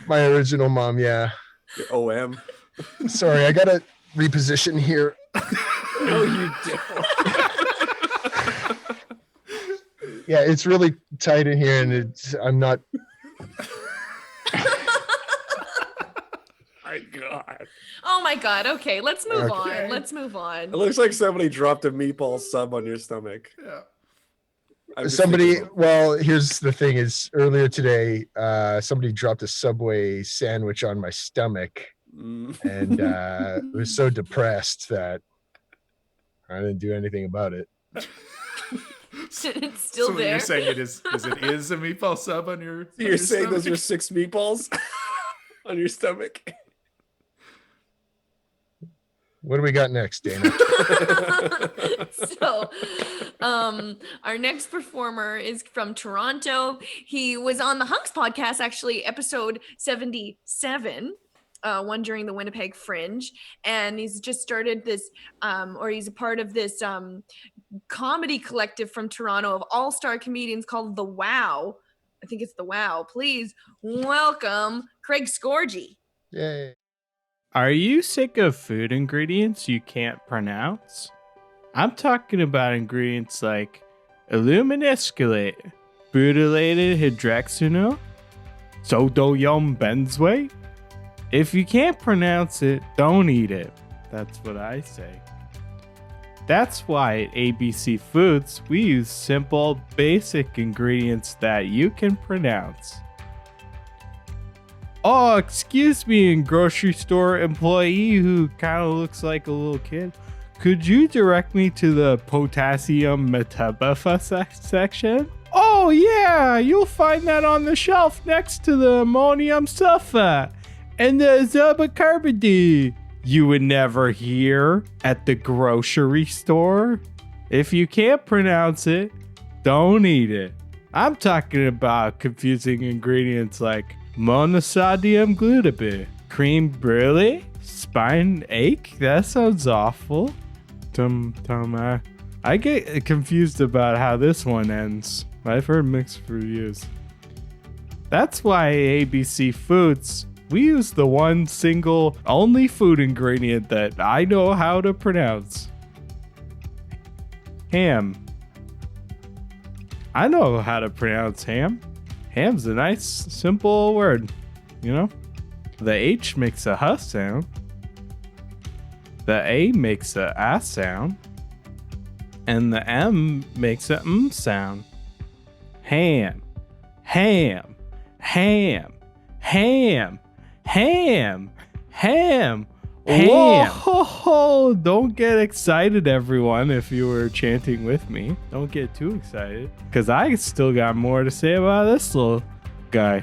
My original mom. Yeah. Your OM. Sorry, I gotta reposition here. No, you don't. Yeah, it's really tight in here, and I'm not. My God. Oh my God. Okay, let's move on. Let's move on. It looks like somebody dropped a meatball sub on your stomach. Yeah. Well, here's the thing: is earlier today, somebody dropped a Subway sandwich on my stomach, and I was so depressed that I didn't do anything about it. It's still so there. You're saying it is a meatball sub on your? You're saying those are 6 meatballs on your stomach. What do we got next, Dana? So, our next performer is from Toronto. He was on the HUNKS podcast, actually, episode 77. One during the Winnipeg Fringe, and he's just started this, or he's a part of this comedy collective from Toronto of all-star comedians called The Wow. I think it's The Wow. Please welcome Craig Scorgie. Yay. Are you sick of food ingredients you can't pronounce? I'm talking about ingredients like aluminescalate, butylated hydroxyl, sodium benzoate. If you can't pronounce it, don't eat it. That's what I say. That's why at ABC Foods, we use simple, basic ingredients that you can pronounce. Oh, excuse me, grocery store employee who kind of looks like a little kid. Could you direct me to the potassium metabapha section? Oh, Oh, yeah, you'll find that on the shelf next to the ammonium sulfate and the zobacarbide you would never hear at the grocery store. If you can't pronounce it, don't eat it. I'm talking about confusing ingredients like monosodium glutamate, cream brulee, spine ache. That sounds awful. I get confused about how this one ends. I've heard mixed reviews. That's why ABC Foods, we use the one single only food ingredient that I know how to pronounce. Ham. I know how to pronounce ham. Ham's a nice, simple word, you know? The H makes a H sound. The A makes a A sound. And the M makes a M sound. Ham. Ham. Ham. Ham. Ham. Ham. Ham. Whoa, don't get excited, everyone, if you were chanting with me. Don't get too excited, because I still got more to say about this little guy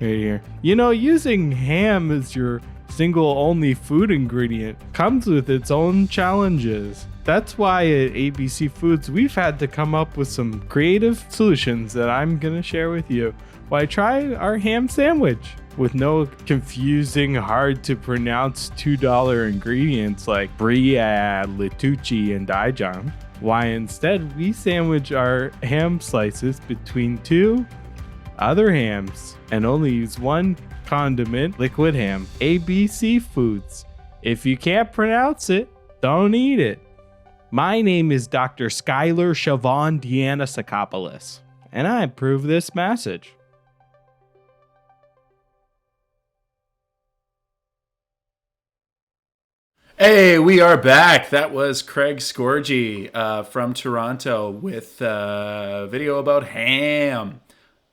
right here. You know, using ham as your single only food ingredient comes with its own challenges. That's why at ABC Foods, we've had to come up with some creative solutions that I'm going to share with you. Why try our ham sandwich with no confusing, hard to pronounce $2 ingredients like brie, Litucci, and Dijon. Why instead we sandwich our ham slices between two other hams and only use one condiment, liquid ham. ABC Foods. If you can't pronounce it, don't eat it. My name is Dr. Skylar Siobhan Deanna Sakopoulos, and I approve this message. Hey, we are back. That was Craig Scorgie from Toronto with a video about ham.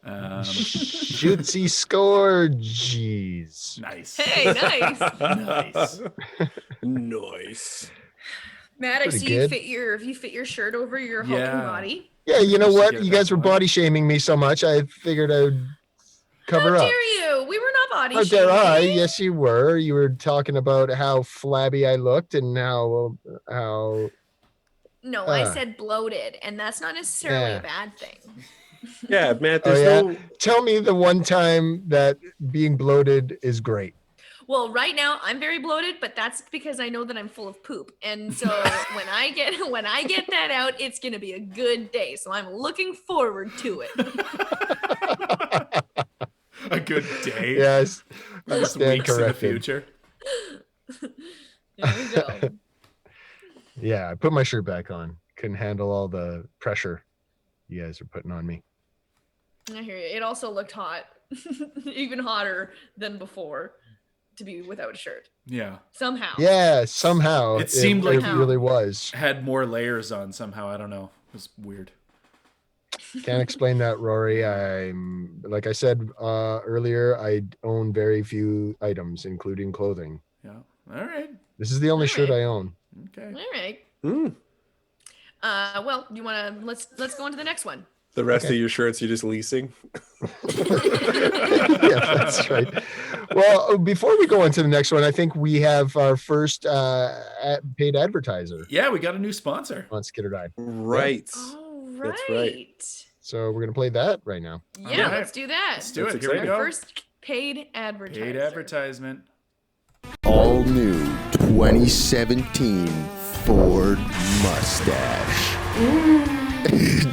Shootsy Scorgies. Nice. Hey, nice. Nice. Nice. Matt, I see you fit your shirt over your hulking body. Yeah, you know what? You guys were body shaming me so much, I figured I would cover up. How dare you? We were not body How shaming. dare I? Yes, you were. You were talking about how flabby I looked and how. No, I said bloated, and that's not necessarily a bad thing. Yeah, Matt, there's Tell me the one time that being bloated is great. Well, right now I'm very bloated, but that's because I know that I'm full of poop. And so when I get that out, it's going to be a good day. So I'm looking forward to it. A good day. Yes. I stand corrected. In the future. There we go. Yeah, I put my shirt back on. Couldn't handle all the pressure you guys are putting on me. I hear you. It also looked hot. Even hotter than before to be without a shirt. Yeah. Somehow. Yeah, somehow. It seemed like it really was. Had more layers on somehow. I don't know. It was weird. Can't explain that, Rory. I'm like I said earlier, I own very few items, including clothing. Yeah. All right. This is the only shirt I own. Okay. All right. Well, you want to let's go on to the next one. The rest of your shirts you're just leasing. Yeah, that's right. Well, before we go on to the next one, I think we have our first paid advertiser. Yeah, we got a new sponsor on Skit or Die. Right. All right. That's right. So we're gonna play that right now. Yeah, let's do that. Let's do it. Here we go. First paid advertiser. Paid advertisement. All new 2017 Ford Mustache.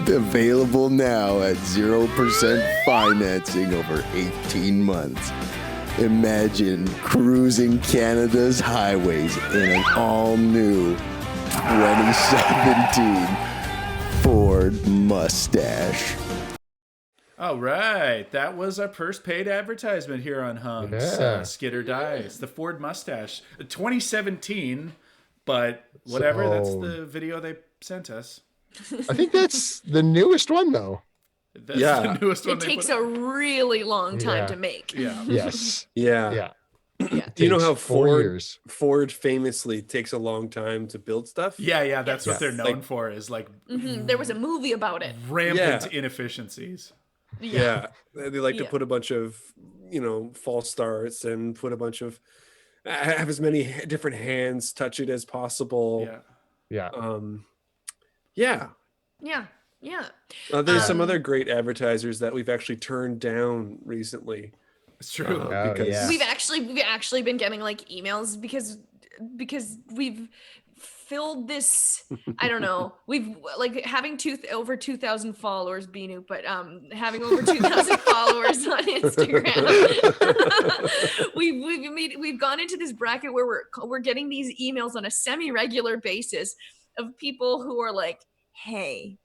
Available now at 0% financing over 18 months. Imagine cruising Canada's highways in an all-new 2017 Ford Mustache. All right, that was our first paid advertisement here on HUNKS. Yeah. Skit or Die. It's the Ford Mustache, 2017, but whatever. That's the video they sent us. I think that's the newest one, though. That's the newest one. It takes a really long time to make. Yeah. Yes. Yeah. Yeah. You know how 4 years. Ford famously takes a long time to build stuff? Yeah, that's what they're known for, is like there was a movie about it. Rampant inefficiencies. Yeah. They like to put a bunch of, false starts and put a bunch of have as many different hands touch it as possible. Yeah. There's some other great advertisers that we've actually turned down recently. It's true. Because we've actually been getting like emails because we've filled this. I don't know. We've like having over 2,000 followers, Binu, but having over 2,000 followers on Instagram. we've gone into this bracket where we're getting these emails on a semi-regular basis of people who are like, "Hey,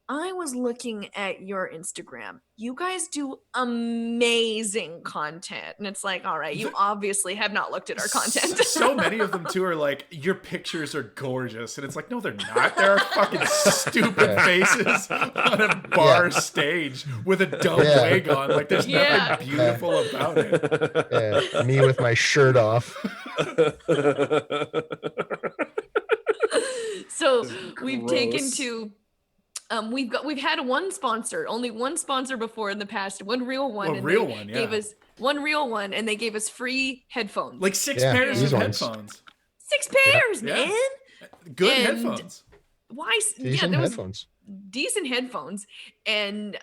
I was looking at your Instagram. You guys do amazing content." And it's like, all right, you obviously have not looked at our content. So many of them too are like, "Your pictures are gorgeous." And it's like, no, they're not. They're fucking stupid faces on a bar stage with a dumb wig on. Like, there's nothing beautiful about it. Me with my shirt off. So we've taken to... we've had only one sponsor before in the past, one real one. Gave us one real one, and they gave us free headphones. Like 6 pairs of headphones. 6 pairs, man. Good headphones. Why? Decent headphones. Decent headphones. And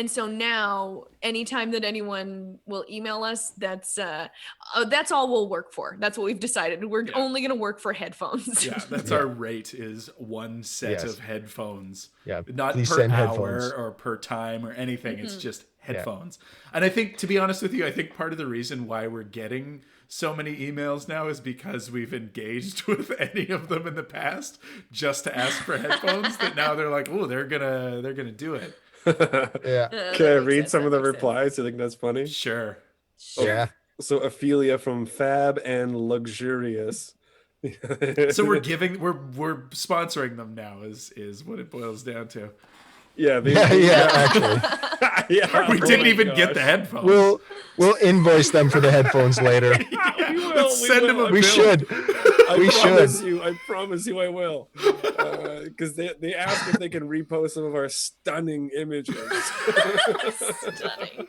so now, anytime that anyone will email us, that's all we'll work for. That's what we've decided. We're only going to work for headphones. Yeah, that's our rate, is one set of headphones. Yeah, not per hour or per time or anything. It's just headphones. And I think, to be honest with you, I think part of the reason why we're getting so many emails now is because we've engaged with any of them in the past just to ask for headphones. That now they're like, oh, they're gonna do it. Can I read some of the replies? You think that's funny? Sure. Yeah. So Ophelia from Fab and Luxurious. So we're sponsoring them now is what it boils down to. Yeah, actually. We didn't even get the headphones. We'll invoice them for the headphones later. Let's send them a bill. We should. I promise you I will. Because they asked if they can repost some of our stunning images. Stunning.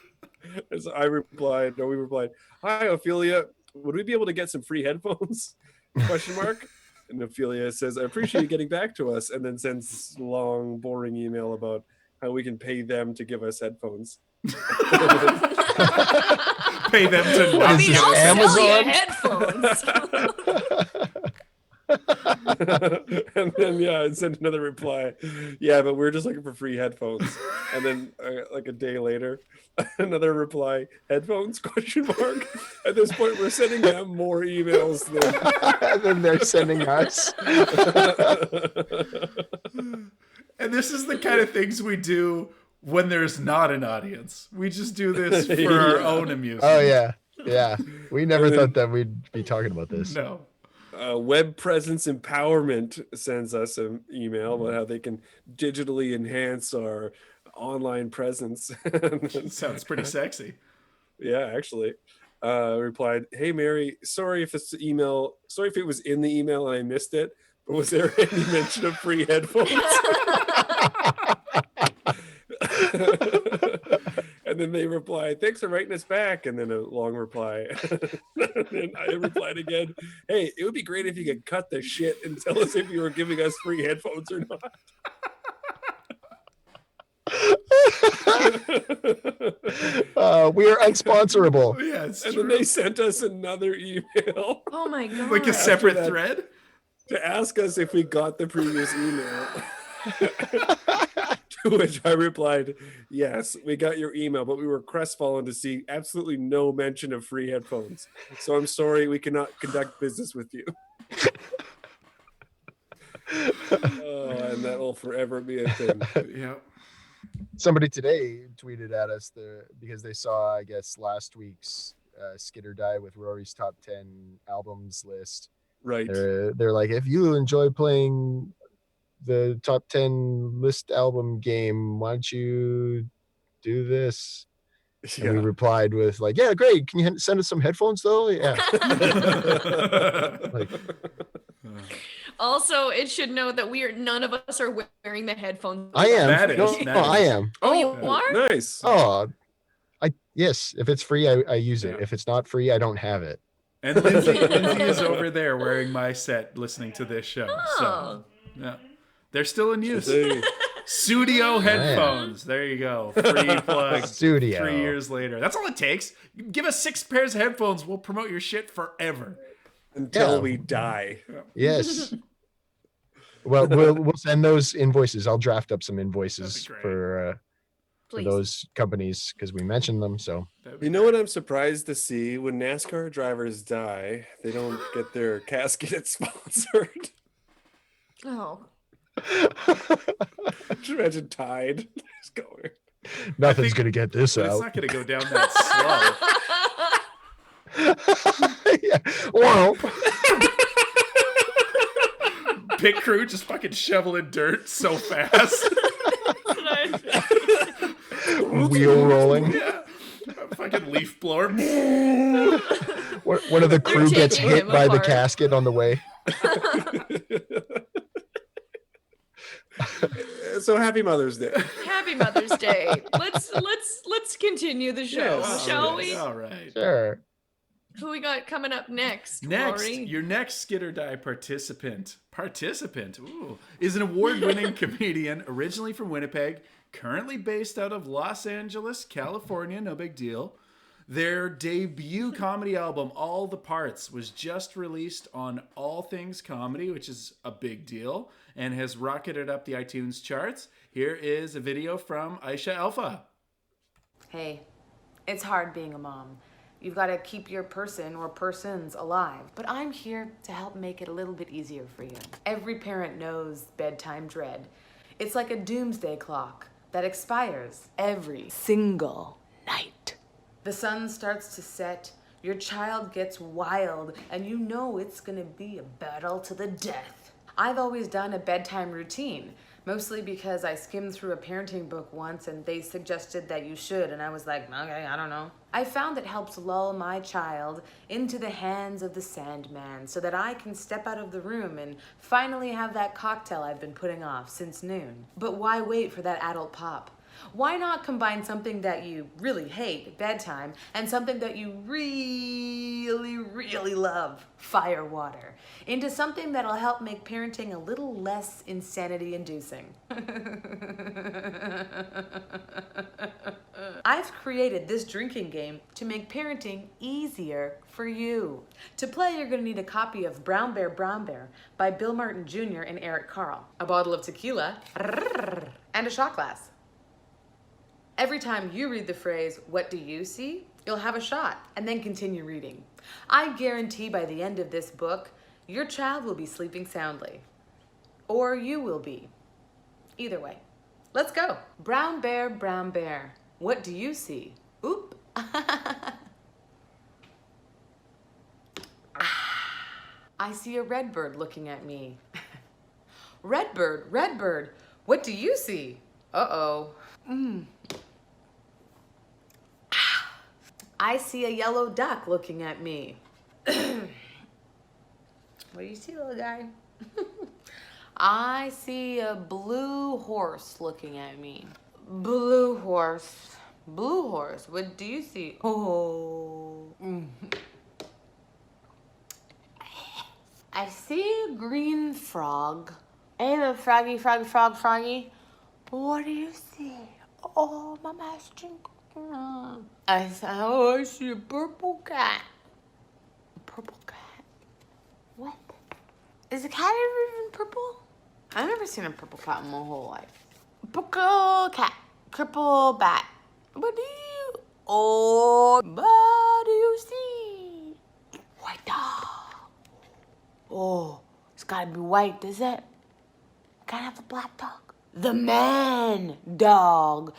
So we replied, "Hi, Ophelia. Would we be able to get some free headphones?" ? And Ophelia says, "I appreciate you getting back to us," and then sends this long, boring email about how we can pay them to give us headphones. Pay them to not use Amazon headphones. And then I sent another reply. Yeah, but we're just looking for free headphones. And then like a day later, another reply, headphones ? At this point, we're sending them more emails than they're sending us. And this is the kind of things we do when there's not an audience. We just do this for our own amusement. Oh yeah. We never thought that we'd be talking about this. No. Web Presence Empowerment sends us an email about how they can digitally enhance our online presence. Sounds pretty sexy. Yeah, actually. Replied, "Hey Mary, sorry if it was in the email and I missed it, but was there any mention of free headphones?" And then they replied, "Thanks for writing us back." And then a long reply. And then I replied again, "Hey, it would be great if you could cut the shit and tell us if you were giving us free headphones or not." We are unsponsorable. Yeah, it's and true. Then they sent us another email. Oh my god. Like a separate thread? To ask us if we got the previous email. To which I replied, "Yes, we got your email, but we were crestfallen to see absolutely no mention of free headphones. So I'm sorry we cannot conduct business with you." And that will forever be a thing. Yeah. Somebody today tweeted at us because they saw, I guess, last week's Skit or Die with Rory's top 10 albums list. Right. They're like, if you enjoy playing the top 10 list album game, why don't you do this? And we replied with like, yeah, great. Can you send us some headphones though? Yeah. Like, also, it should know that none of us are wearing the headphones. I am. That is. I am. Oh, you are? Nice. Oh, yes. If it's free, I use it. If it's not free, I don't have it. And Lindsay is over there wearing my set, listening to this show. So, yeah, they're still in use. Studio headphones. There you go. Free plug. Studio. 3 years later. That's all it takes. Give us 6 pairs of headphones. We'll promote your shit forever. Until we die. Yes. Well, we'll send those invoices. I'll draft up some invoices for those companies because we mentioned them. So you know what I'm surprised to see? When NASCAR drivers die, they don't get their casket sponsored. Oh. Could you imagine Tide just going? Nothing's gonna get this out. It's not gonna go down that slow. Yeah. Wow. Pit crew just fucking shoveling dirt so fast. Wheel rolling. Yeah. Fucking leaf blower. One of the crew gets hit by the casket on the way. So happy Mother's Day. Happy Mother's Day. Let's continue the show, shall we? All right. Sure. Who we got coming up next? Next, Rory? your next Skit or Die participant, is an award-winning comedian originally from Winnipeg, currently based out of Los Angeles, California. No big deal. Their debut comedy album, All the Parts, was just released on All Things Comedy, which is a big deal, and has rocketed up the iTunes charts. Here is a video from Aisha Alpha. Hey, it's hard being a mom. You've got to keep your person or persons alive. But I'm here to help make it a little bit easier for you. Every parent knows bedtime dread. It's like a doomsday clock that expires every single night. The sun starts to set, your child gets wild, and you know it's gonna be a battle to the death. I've always done a bedtime routine, mostly because I skimmed through a parenting book once and they suggested that you should, and I was like, okay, I don't know. I found it helps lull my child into the hands of the Sandman so that I can step out of the room and finally have that cocktail I've been putting off since noon. But why wait for that adult pop? Why not combine something that you really hate, bedtime, and something that you really, really love, fire water, into something that'll help make parenting a little less insanity-inducing? I've created this drinking game to make parenting easier for you. To play, you're going to need a copy of Brown Bear by Bill Martin Jr. and Eric Carle, a bottle of tequila, and a shot glass. Every time you read the phrase, "What do you see?" you'll have a shot and then continue reading. I guarantee by the end of this book, your child will be sleeping soundly. Or you will be. Either way. Let's go. Brown bear, what do you see? Oop. I see a red bird looking at me. Red bird, what do you see? Uh-oh. I see a yellow duck looking at me. What do you see, little guy? I see a blue horse looking at me. Blue horse, what do you see? Oh. I see a green frog. Hey, little froggy. What do you see? Oh, Mama's jingle. I see a purple cat. Purple cat? What? Is a cat ever even purple? I've never seen a purple cat in my whole life. Purple cat. Purple bat. What do you see? White dog. Oh, it's gotta be white, does it? Can't have a black dog. The man dog.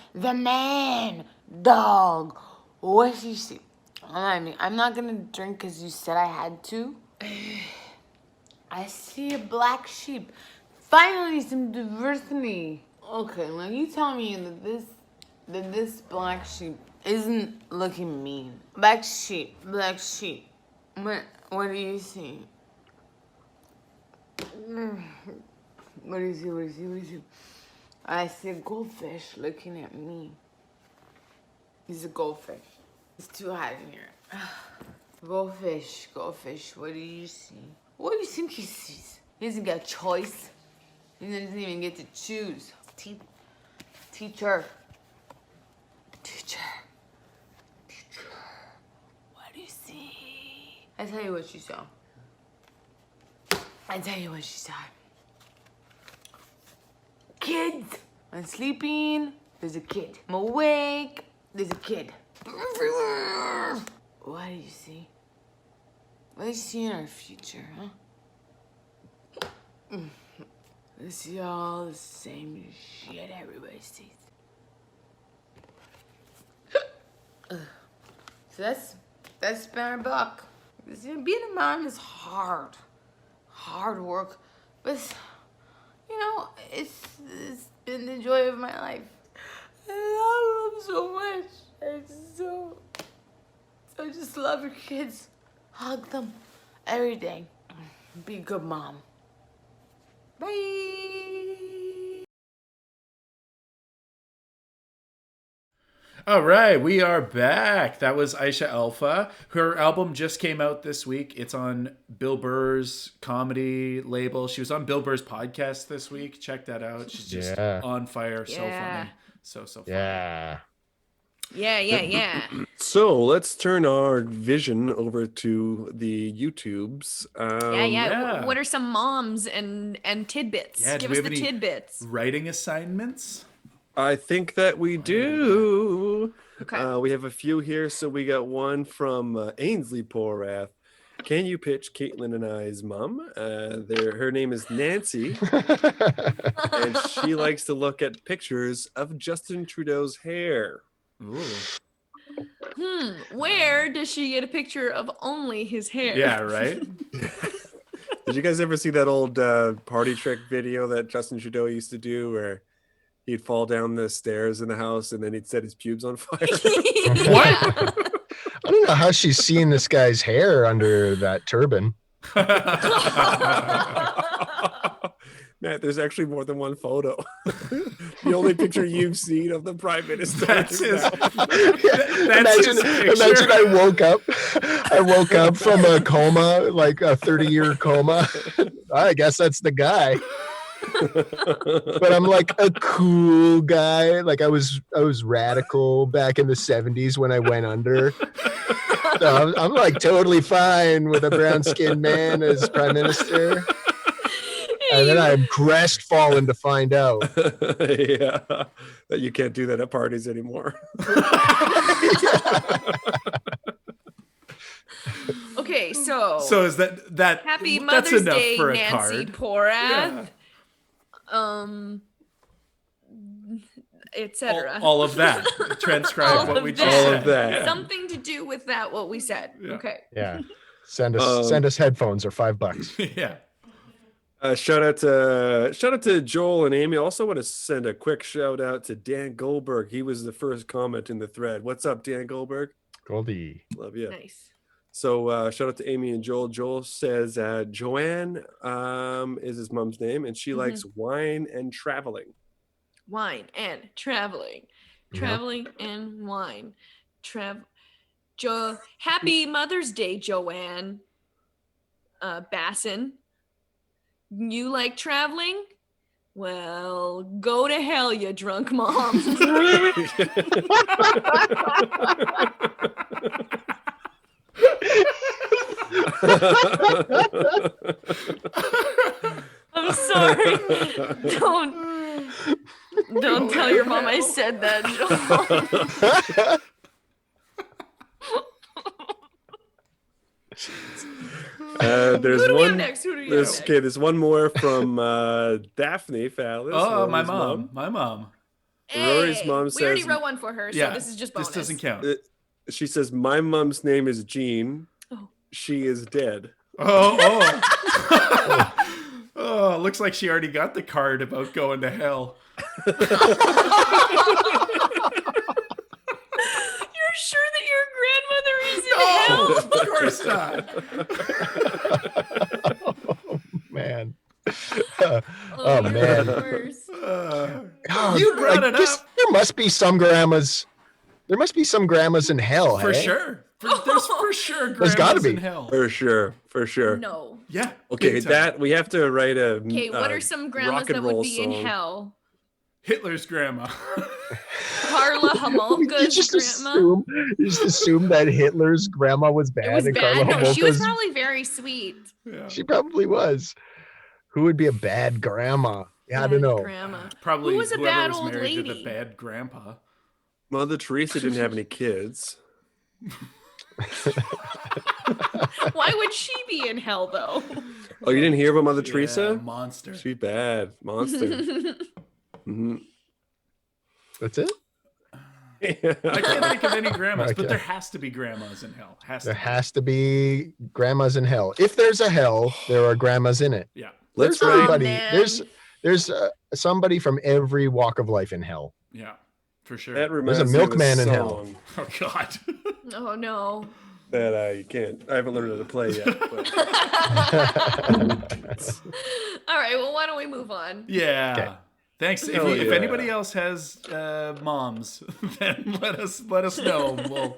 What do you see? I mean, I'm not gonna drink because you said I had to. I see a black sheep. Finally, some diversity. Okay, now you tell me that this black sheep isn't looking mean. Black sheep. What do you see? What do you see? I see a goldfish looking at me. He's a goldfish. It's too hot in here. Goldfish, what do you see? What do you think he sees? He doesn't get a choice. He doesn't even get to choose. Teacher. What do you see? I tell you what you saw. Kids. I'm sleeping. There's a kid. I'm awake. There's a kid. What do you see? What do you see in our future, huh? I see all the same shit everybody sees. So that's been our buck. Being a mom is hard work, but it's been the joy of my life. I love them so much. I just love your kids. Hug them every day. Be a good mom. Bye. All right, we are back. That was Aisha Alpha. Her album just came out this week. It's on Bill Burr's comedy label. She was on Bill Burr's podcast this week. Check that out. She's just on fire. So funny. So funny. Yeah. So let's turn our vision over to the YouTubes. What are some moms and tidbits? Yeah, Give us the tidbits. Writing assignments? I think that we do. Okay. We have a few here. So we got one from Ainsley Porath. Can you pitch Caitlin and I's mom? Her name is Nancy, and she likes to look at pictures of Justin Trudeau's hair. Ooh. Where does she get a picture of only his hair? Yeah, right? Did you guys ever see that old party trick video that Justin Trudeau used to do where he'd fall down the stairs in the house and then he'd set his pubes on fire? What? I don't know how she's seeing this guy's hair under that turban. Matt, there's actually more than one photo. The only picture you've seen of the Prime Minister. That's his. Imagine I woke up from a coma, like a 30-year coma. I guess that's the guy. But I'm like a cool guy. Like I was radical back in the 70s when I went under. So I'm like totally fine with a brown-skinned man as Prime Minister. And then I'm crestfallen to find out. Yeah, that you can't do that at parties anymore. Okay, so is that Happy that's Mother's enough Day, for a Nancy card. Porath. Etc. All of that. Transcribe what we just said. All of that. Something to do with that, what we said. Yeah. Okay. Yeah. Send us headphones or $5. Yeah. Shout out to Joel and Amy. I also want to send a quick shout out to Dan Goldberg. He was the first comment in the thread. What's up, Dan Goldberg? Goldie. Love you. Nice. So shout out to Amy and Joel. Joel says Joanne is his mom's name, and she likes wine and traveling. Wine and traveling. Traveling and wine. Happy Mother's Day, Joanne. Basson. You like traveling? Well, go to hell, you drunk mom. I'm sorry. Don't tell your mom I said that, Joel. There's Who do we one. have next? Who do we have next? Okay, there's one more from Daphne Fallis. Oh, Rory's my mom. Rory's mom says. We already wrote one for her, so this is just bonus. This doesn't count. She says, "My mom's name is Jean. Oh. She is dead." Oh. Oh, looks like she already got the card about going to hell. You're No, of course not. Oh, man. Oh man. You brought it up. There must be some grandmas. There must be some grandmas in hell. For hey? sure. There's for sure There's gotta grandmas be. in hell. For sure. No. Yeah. Okay, that we have to write a. Okay, what are some grandmas that would be in hell? Hitler's grandma. Carla Homolka's grandma. You just assume that Hitler's grandma was bad. It was and bad. Carla No, she was Homolka's- probably very sweet. Yeah. She probably was. Who would be a bad grandma? Yeah, I don't know. Grandma. Probably Who was a whoever bad was old married to lady? the bad grandpa. Mother Teresa didn't have any kids. Why would she be in hell though? Oh, you didn't hear about Mother Teresa? Monster. She's bad. Monster. Mm-hmm. That's it? I can't think of any grandmas, but there has to be grandmas in hell. There has to be grandmas in hell. If there's a hell, there are grandmas in it. Yeah. There's everybody. There's somebody from every walk of life in hell. Yeah, for sure. That There's reminds a me of milkman in hell. song Oh God. Oh no. That you can't. I haven't learned how to play yet. But. All right. Well, why don't we move on? Yeah. Okay. Thanks. If anybody else has moms, then let us know. We'll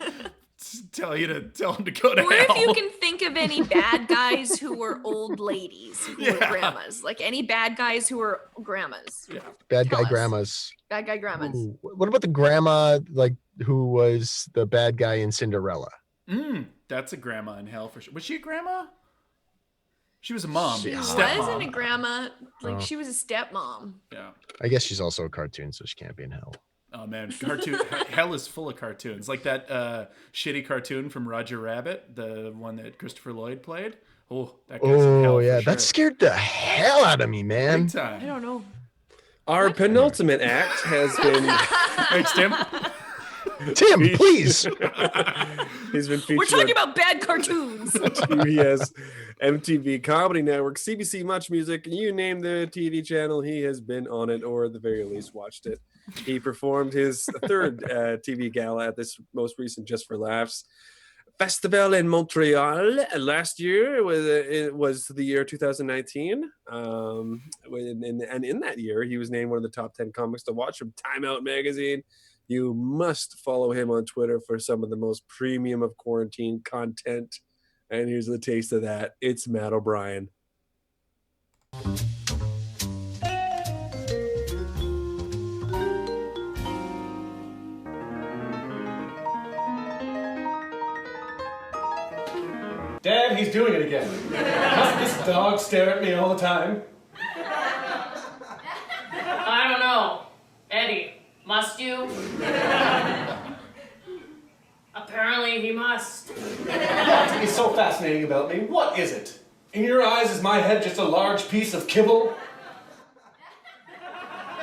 tell them to go to Or hell. if you can think of any bad guys who were old ladies who were grandmas, like any bad guys who were grandmas. Yeah. Bad guy Tell us. grandmas. Bad guy grandmas. Ooh, what about the grandma like who was the bad guy in Cinderella? That's a grandma in hell for sure. Was she a grandma? She was a mom. She Stepmom. wasn't a grandma. Like she was a stepmom. Yeah. I guess she's also a cartoon, so she can't be in hell. Oh man, hell is full of cartoons. Like that shitty cartoon from Roger Rabbit, the one that Christopher Lloyd played. Oh, that guy's in hell. Yeah, for sure. that scared the hell out of me, man. Big time. I don't know. Our penultimate act has been. Thanks, Tim. Tim, please. He's been featured. We're talking about bad cartoons. TBS, MTV Comedy Network, CBC Much Music, you name the TV channel, he has been on it, or at the very least watched it. He performed his third TV gala at this most recent Just for Laughs festival in Montreal last year. It was the year 2019. And in that year, he was named one of the top 10 comics to watch from Time Out magazine. You must follow him on Twitter for some of the most premium of quarantine content. And here's the taste of that. It's Matt O'Brien. Dad, he's doing it again. Must this dog stare at me all the time? I don't know. Eddie, must you? Apparently he must. What is so fascinating about me? What is it? In your eyes, is my head just a large piece of kibble?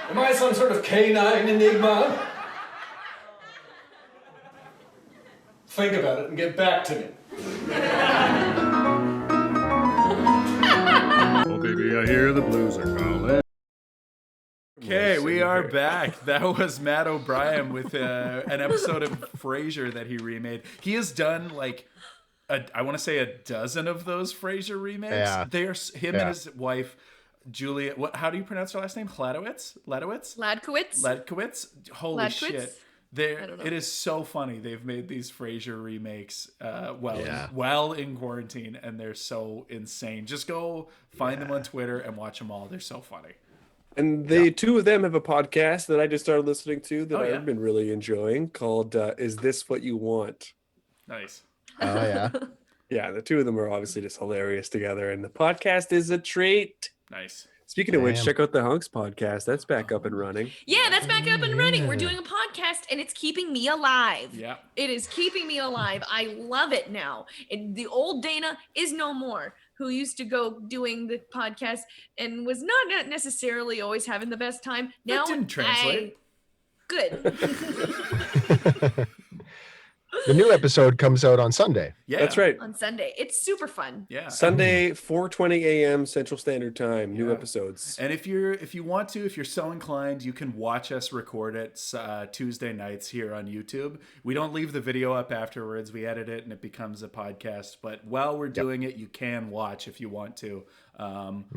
Am I some sort of canine enigma? Think about it and get back to me. Oh, baby, I hear the blues are calling. Okay, we are back. That was Matt O'Brien with an episode of Frasier that he remade. He has done like, I want to say a dozen of those Frasier remakes. Yeah. They are him and his wife, Julia. How do you pronounce her last name? Ladkowitz? Holy Ladkowitz? shit. It is so funny. They've made these Frasier remakes while in quarantine, and they're so insane. Just go find them on Twitter and watch them all. They're so funny. And they two of them have a podcast that I just started listening to that I've been really enjoying called Is This What You Want? Nice. Oh, yeah. Yeah, the two of them are obviously just hilarious together, and the podcast is a treat. Nice. Speaking of which, check out the Hunks podcast. That's back up and running. Yeah, that's back up and running. We're doing a podcast and it's keeping me alive. Yeah. It is keeping me alive. I love it now. The old Dana is no more, who used to go doing the podcast and was not necessarily always having the best time. Now That didn't translate. Good. The new episode comes out on Sunday. Yeah, that's right. On Sunday. It's super fun. Yeah. Sunday, 4:20 a.m. Central Standard Time. New episodes. And if you're so inclined, you can watch us record it Tuesday nights here on YouTube. We don't leave the video up afterwards. We edit it and it becomes a podcast. But while we're doing it, you can watch if you want to.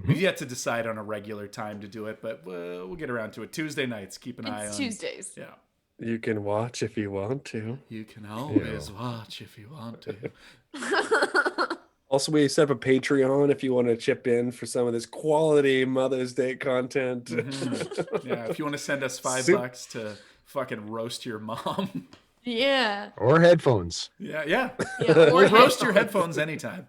We've yet to decide on a regular time to do it, but we'll get around to it. Tuesday nights. Keep an eye on. It's Tuesdays. Yeah. You can watch if you want to. You can always watch if you want to. Also, we set up a Patreon if you want to chip in for some of this quality Mother's Day content. Mm-hmm. Yeah, if you want to send us $5 to fucking roast your mom. Yeah. Or headphones. Yeah. Or roast your headphones anytime.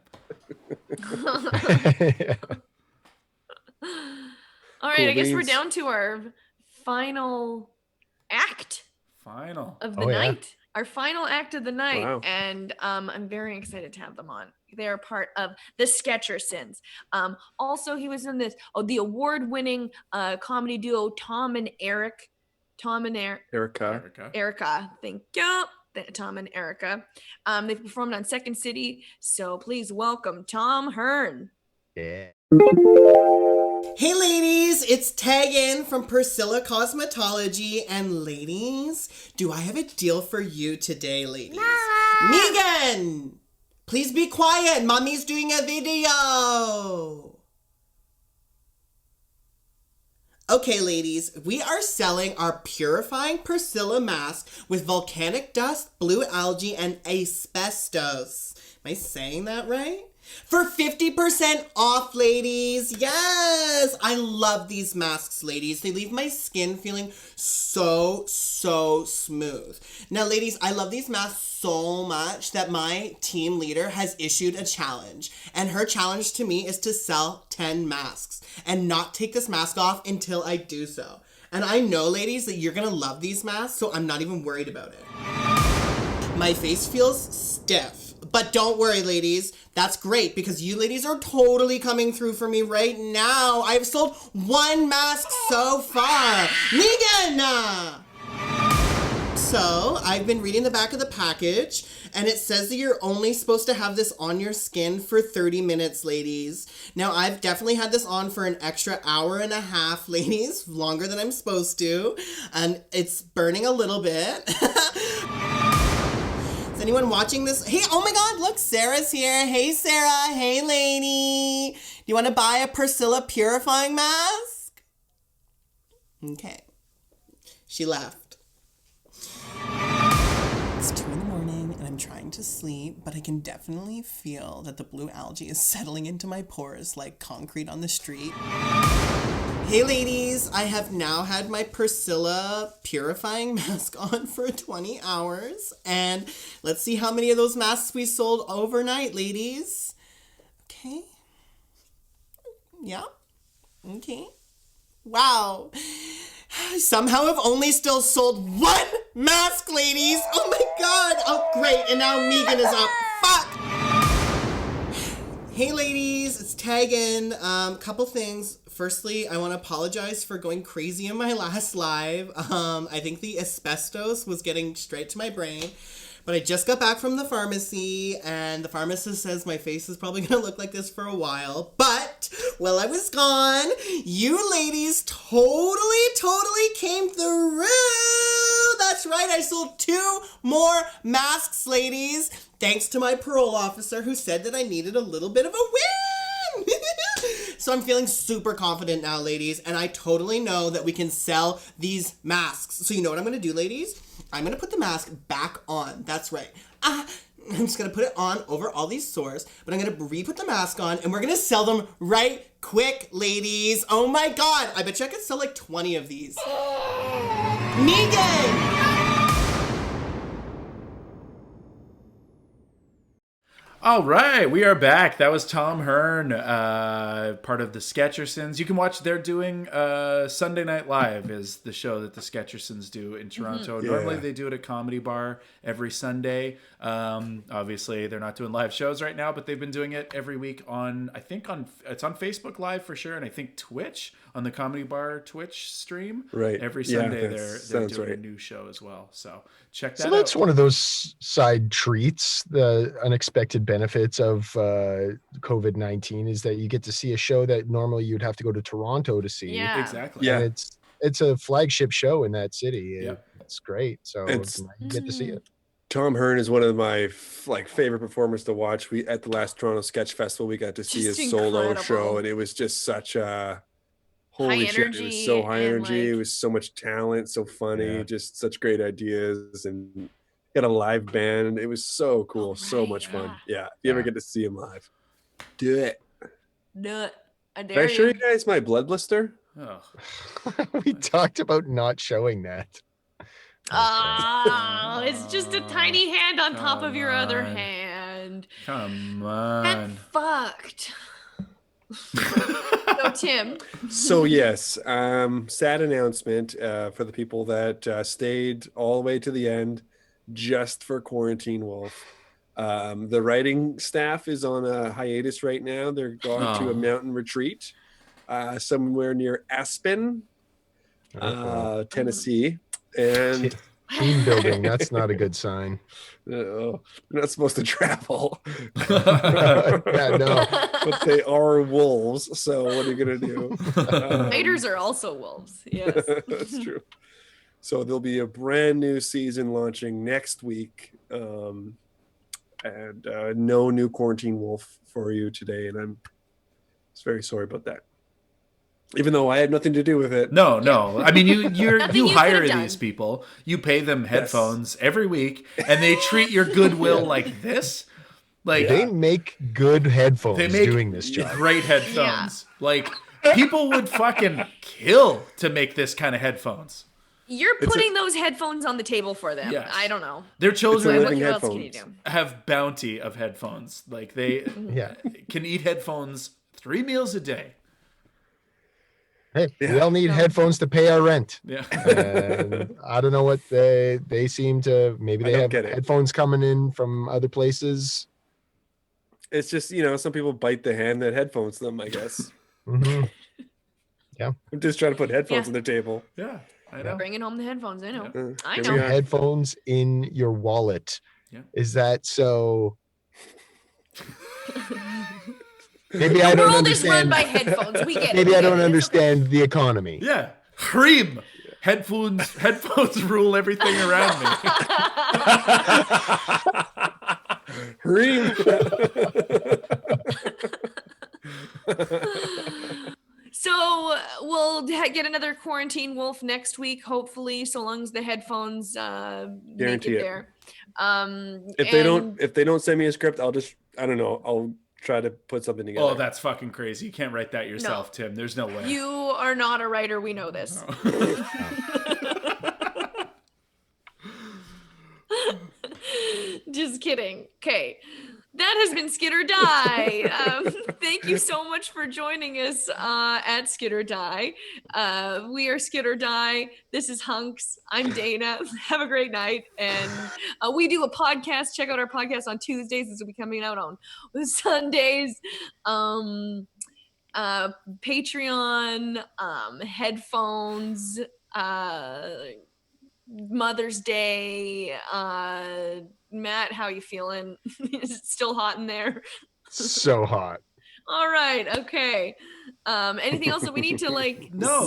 All right, I guess we're down to our final act. Of the night. Our final act of the night. Wow. And I'm very excited to have them on. They're part of the Sketchersons. Also, he was in the award-winning comedy duo Tom and Erica. Erica, thank you. Tom and Erica. They performed on Second City. So please welcome Tom Hearn. Yeah. Hey ladies, it's Tegan from Priscilla Cosmetology, and ladies, do I have a deal for you today, ladies? Megan, please be quiet. Mommy's doing a video. Okay, ladies, we are selling our purifying Priscilla mask with volcanic dust, blue algae, and asbestos. Am I saying that right? For 50% off, ladies. Yes! I love these masks, ladies. They leave my skin feeling so smooth. Now, ladies, I love these masks so much that my team leader has issued a challenge. And her challenge to me is to sell 10 masks and not take this mask off until I do so. And I know, ladies, that you're gonna love these masks, so I'm not even worried about it. My face feels stiff. But don't worry, ladies. That's great because you ladies are totally coming through for me right now. I've sold 1 mask so far. Megan! So, I've been reading the back of the package, and it says that you're only supposed to have this on your skin for 30 minutes, ladies. Now, I've definitely had this on for an extra hour and a half, ladies, longer than I'm supposed to, and it's burning a little bit. Is anyone watching this? Hey, oh my God, look, Sarah's here. Hey, Sarah. Hey, lady. Do you want to buy a Priscilla purifying mask? Okay. She left. It's 2 a.m. and I'm trying to sleep, but I can definitely feel that the blue algae is settling into my pores like concrete on the street. Hey ladies, I have now had my Priscilla purifying mask on for 20 hours, and let's see how many of those masks we sold overnight, ladies. Okay. Yeah. Okay. Wow. Somehow I've only still sold 1 mask, ladies. Oh my God. Oh, great. And now Megan is up. Fuck. Hey, ladies. It's Tegan. Couple things. Firstly, I want to apologize for going crazy in my last live. I think the asbestos was getting straight to my brain. But I just got back from the pharmacy, and the pharmacist says my face is probably going to look like this for a while. But while I was gone, you ladies totally came through. That's right, I sold 2 more masks, ladies. Thanks to my parole officer who said that I needed a little bit of a win. So I'm feeling super confident now, ladies, and I totally know that we can sell these masks. So you know what I'm going to do, ladies? I'm going to put the mask back on. That's right. I'm just going to put it on over all these sores, but I'm going to re-put the mask on, and we're going to sell them right quick, ladies. Oh my God. I bet you I could sell like 20 of these. Megan! All right, we are back. That was Tom Hearn, part of the Sketchersons. You can watch. They're doing Sunday Night Live is the show that the Sketchersons do in Toronto. Mm-hmm. Normally they do it at Comedy Bar every Sunday. Obviously they're not doing live shows right now, but they've been doing it every week it's on Facebook Live for sure, and I think Twitch on the Comedy Bar Twitch stream. Right. Every Sunday they're doing right. a new show as well. So check that out. So that's one of those side treats, the unexpected benefits of COVID-19 is that you get to see a show that normally you'd have to go to Toronto to see. Yeah. Exactly. And it's a flagship show in that city. Yeah. It's great. So you get to see it. Tom Hearn is one of my favorite performers to watch. We at the last Toronto Sketch Festival, we got to see his solo show, and it was just such a holy shit! It was so high energy. It was so much talent, so funny, just such great ideas, and got a live band. And it was so cool, so much fun. Yeah, if you ever get to see him live, do it. I Did I show you guys my blood blister? Oh. We talked about not showing that. Oh, it's just a tiny hand on top of your other hand. Come on. That fucked. So Tim. So yes, sad announcement for the people that stayed all the way to the end just for Quarantine Wolf. The writing staff is on a hiatus right now. They're going to a mountain retreat somewhere near Aspen, Tennessee. And team building, that's not a good sign. They're not supposed to travel. Yeah, no. But they are wolves, so what are you gonna do? Fighters are also wolves. Yes. That's true. So there'll be a brand new season launching next week. And no new Quarantine Wolf for you today, and I'm just very sorry about that. Even though I had nothing to do with it. No. I mean, you you hire could've these people, you pay them headphones every week, and they treat your goodwill like this. Like they make good headphones doing this job. Great headphones. Like people would fucking kill to make this kind of headphones. You're putting those headphones on the table for them. Yes. I don't know. Their children What else can you do? have bounty of headphones. Like they can eat headphones 3 meals a day. Hey, we all need headphones to pay our rent. Yeah. And I don't know what they seem to, maybe they have headphones coming in from other places. It's just, some people bite the hand that headphones them, I guess. Mm-hmm. Yeah. I'm just trying to put headphones on the table. Yeah, I know. Bringing home the headphones. I know. I Put know. your headphones in your wallet. Yeah. Is that so? Maybe The I don't world is run understand. by headphones. We get it. Maybe I don't understand the economy. Yeah. Cream. Headphones rule everything around me. Cream. So we'll get another Quarantine Wolf next week, hopefully, so long as the headphones make it there. If they don't send me a script, I'll try to put something together. Oh, that's fucking crazy. You can't write that yourself, Tim. There's no way. You are not a writer. We know this. Just kidding. Okay. That has been Skit or Die. Thank you so much for joining us at Skit or Die. We are Skit or Die. This is Hunks. I'm Dana. Have a great night. And we do a podcast. Check out our podcast on Tuesdays. This will be coming out on Sundays. Patreon, headphones, Mother's Day. Matt, how you feeling? Is it still hot in there? So hot. All right. Okay. Anything else that we need to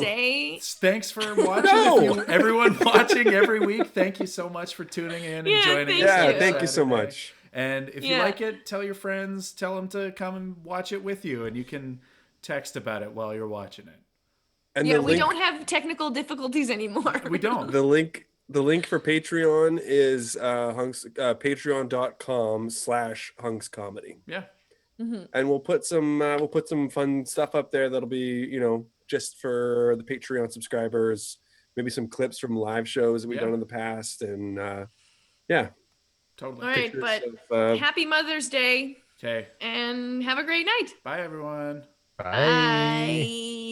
say? Thanks for watching. Everyone watching every week. Thank you so much for tuning in and joining us. Yeah, thank you so much. And if you like it, tell your friends, tell them to come and watch it with you, and you can text about it while you're watching it. And we don't have technical difficulties anymore. We don't. The link for Patreon is patreon.com/hunkscomedy. Yeah. Mm-hmm. And we'll put some fun stuff up there that'll be, just for the Patreon subscribers, maybe some clips from live shows that we've done in the past. And totally. All right, but happy Mother's Day. Okay. And have a great night. Bye, everyone. Bye. Bye.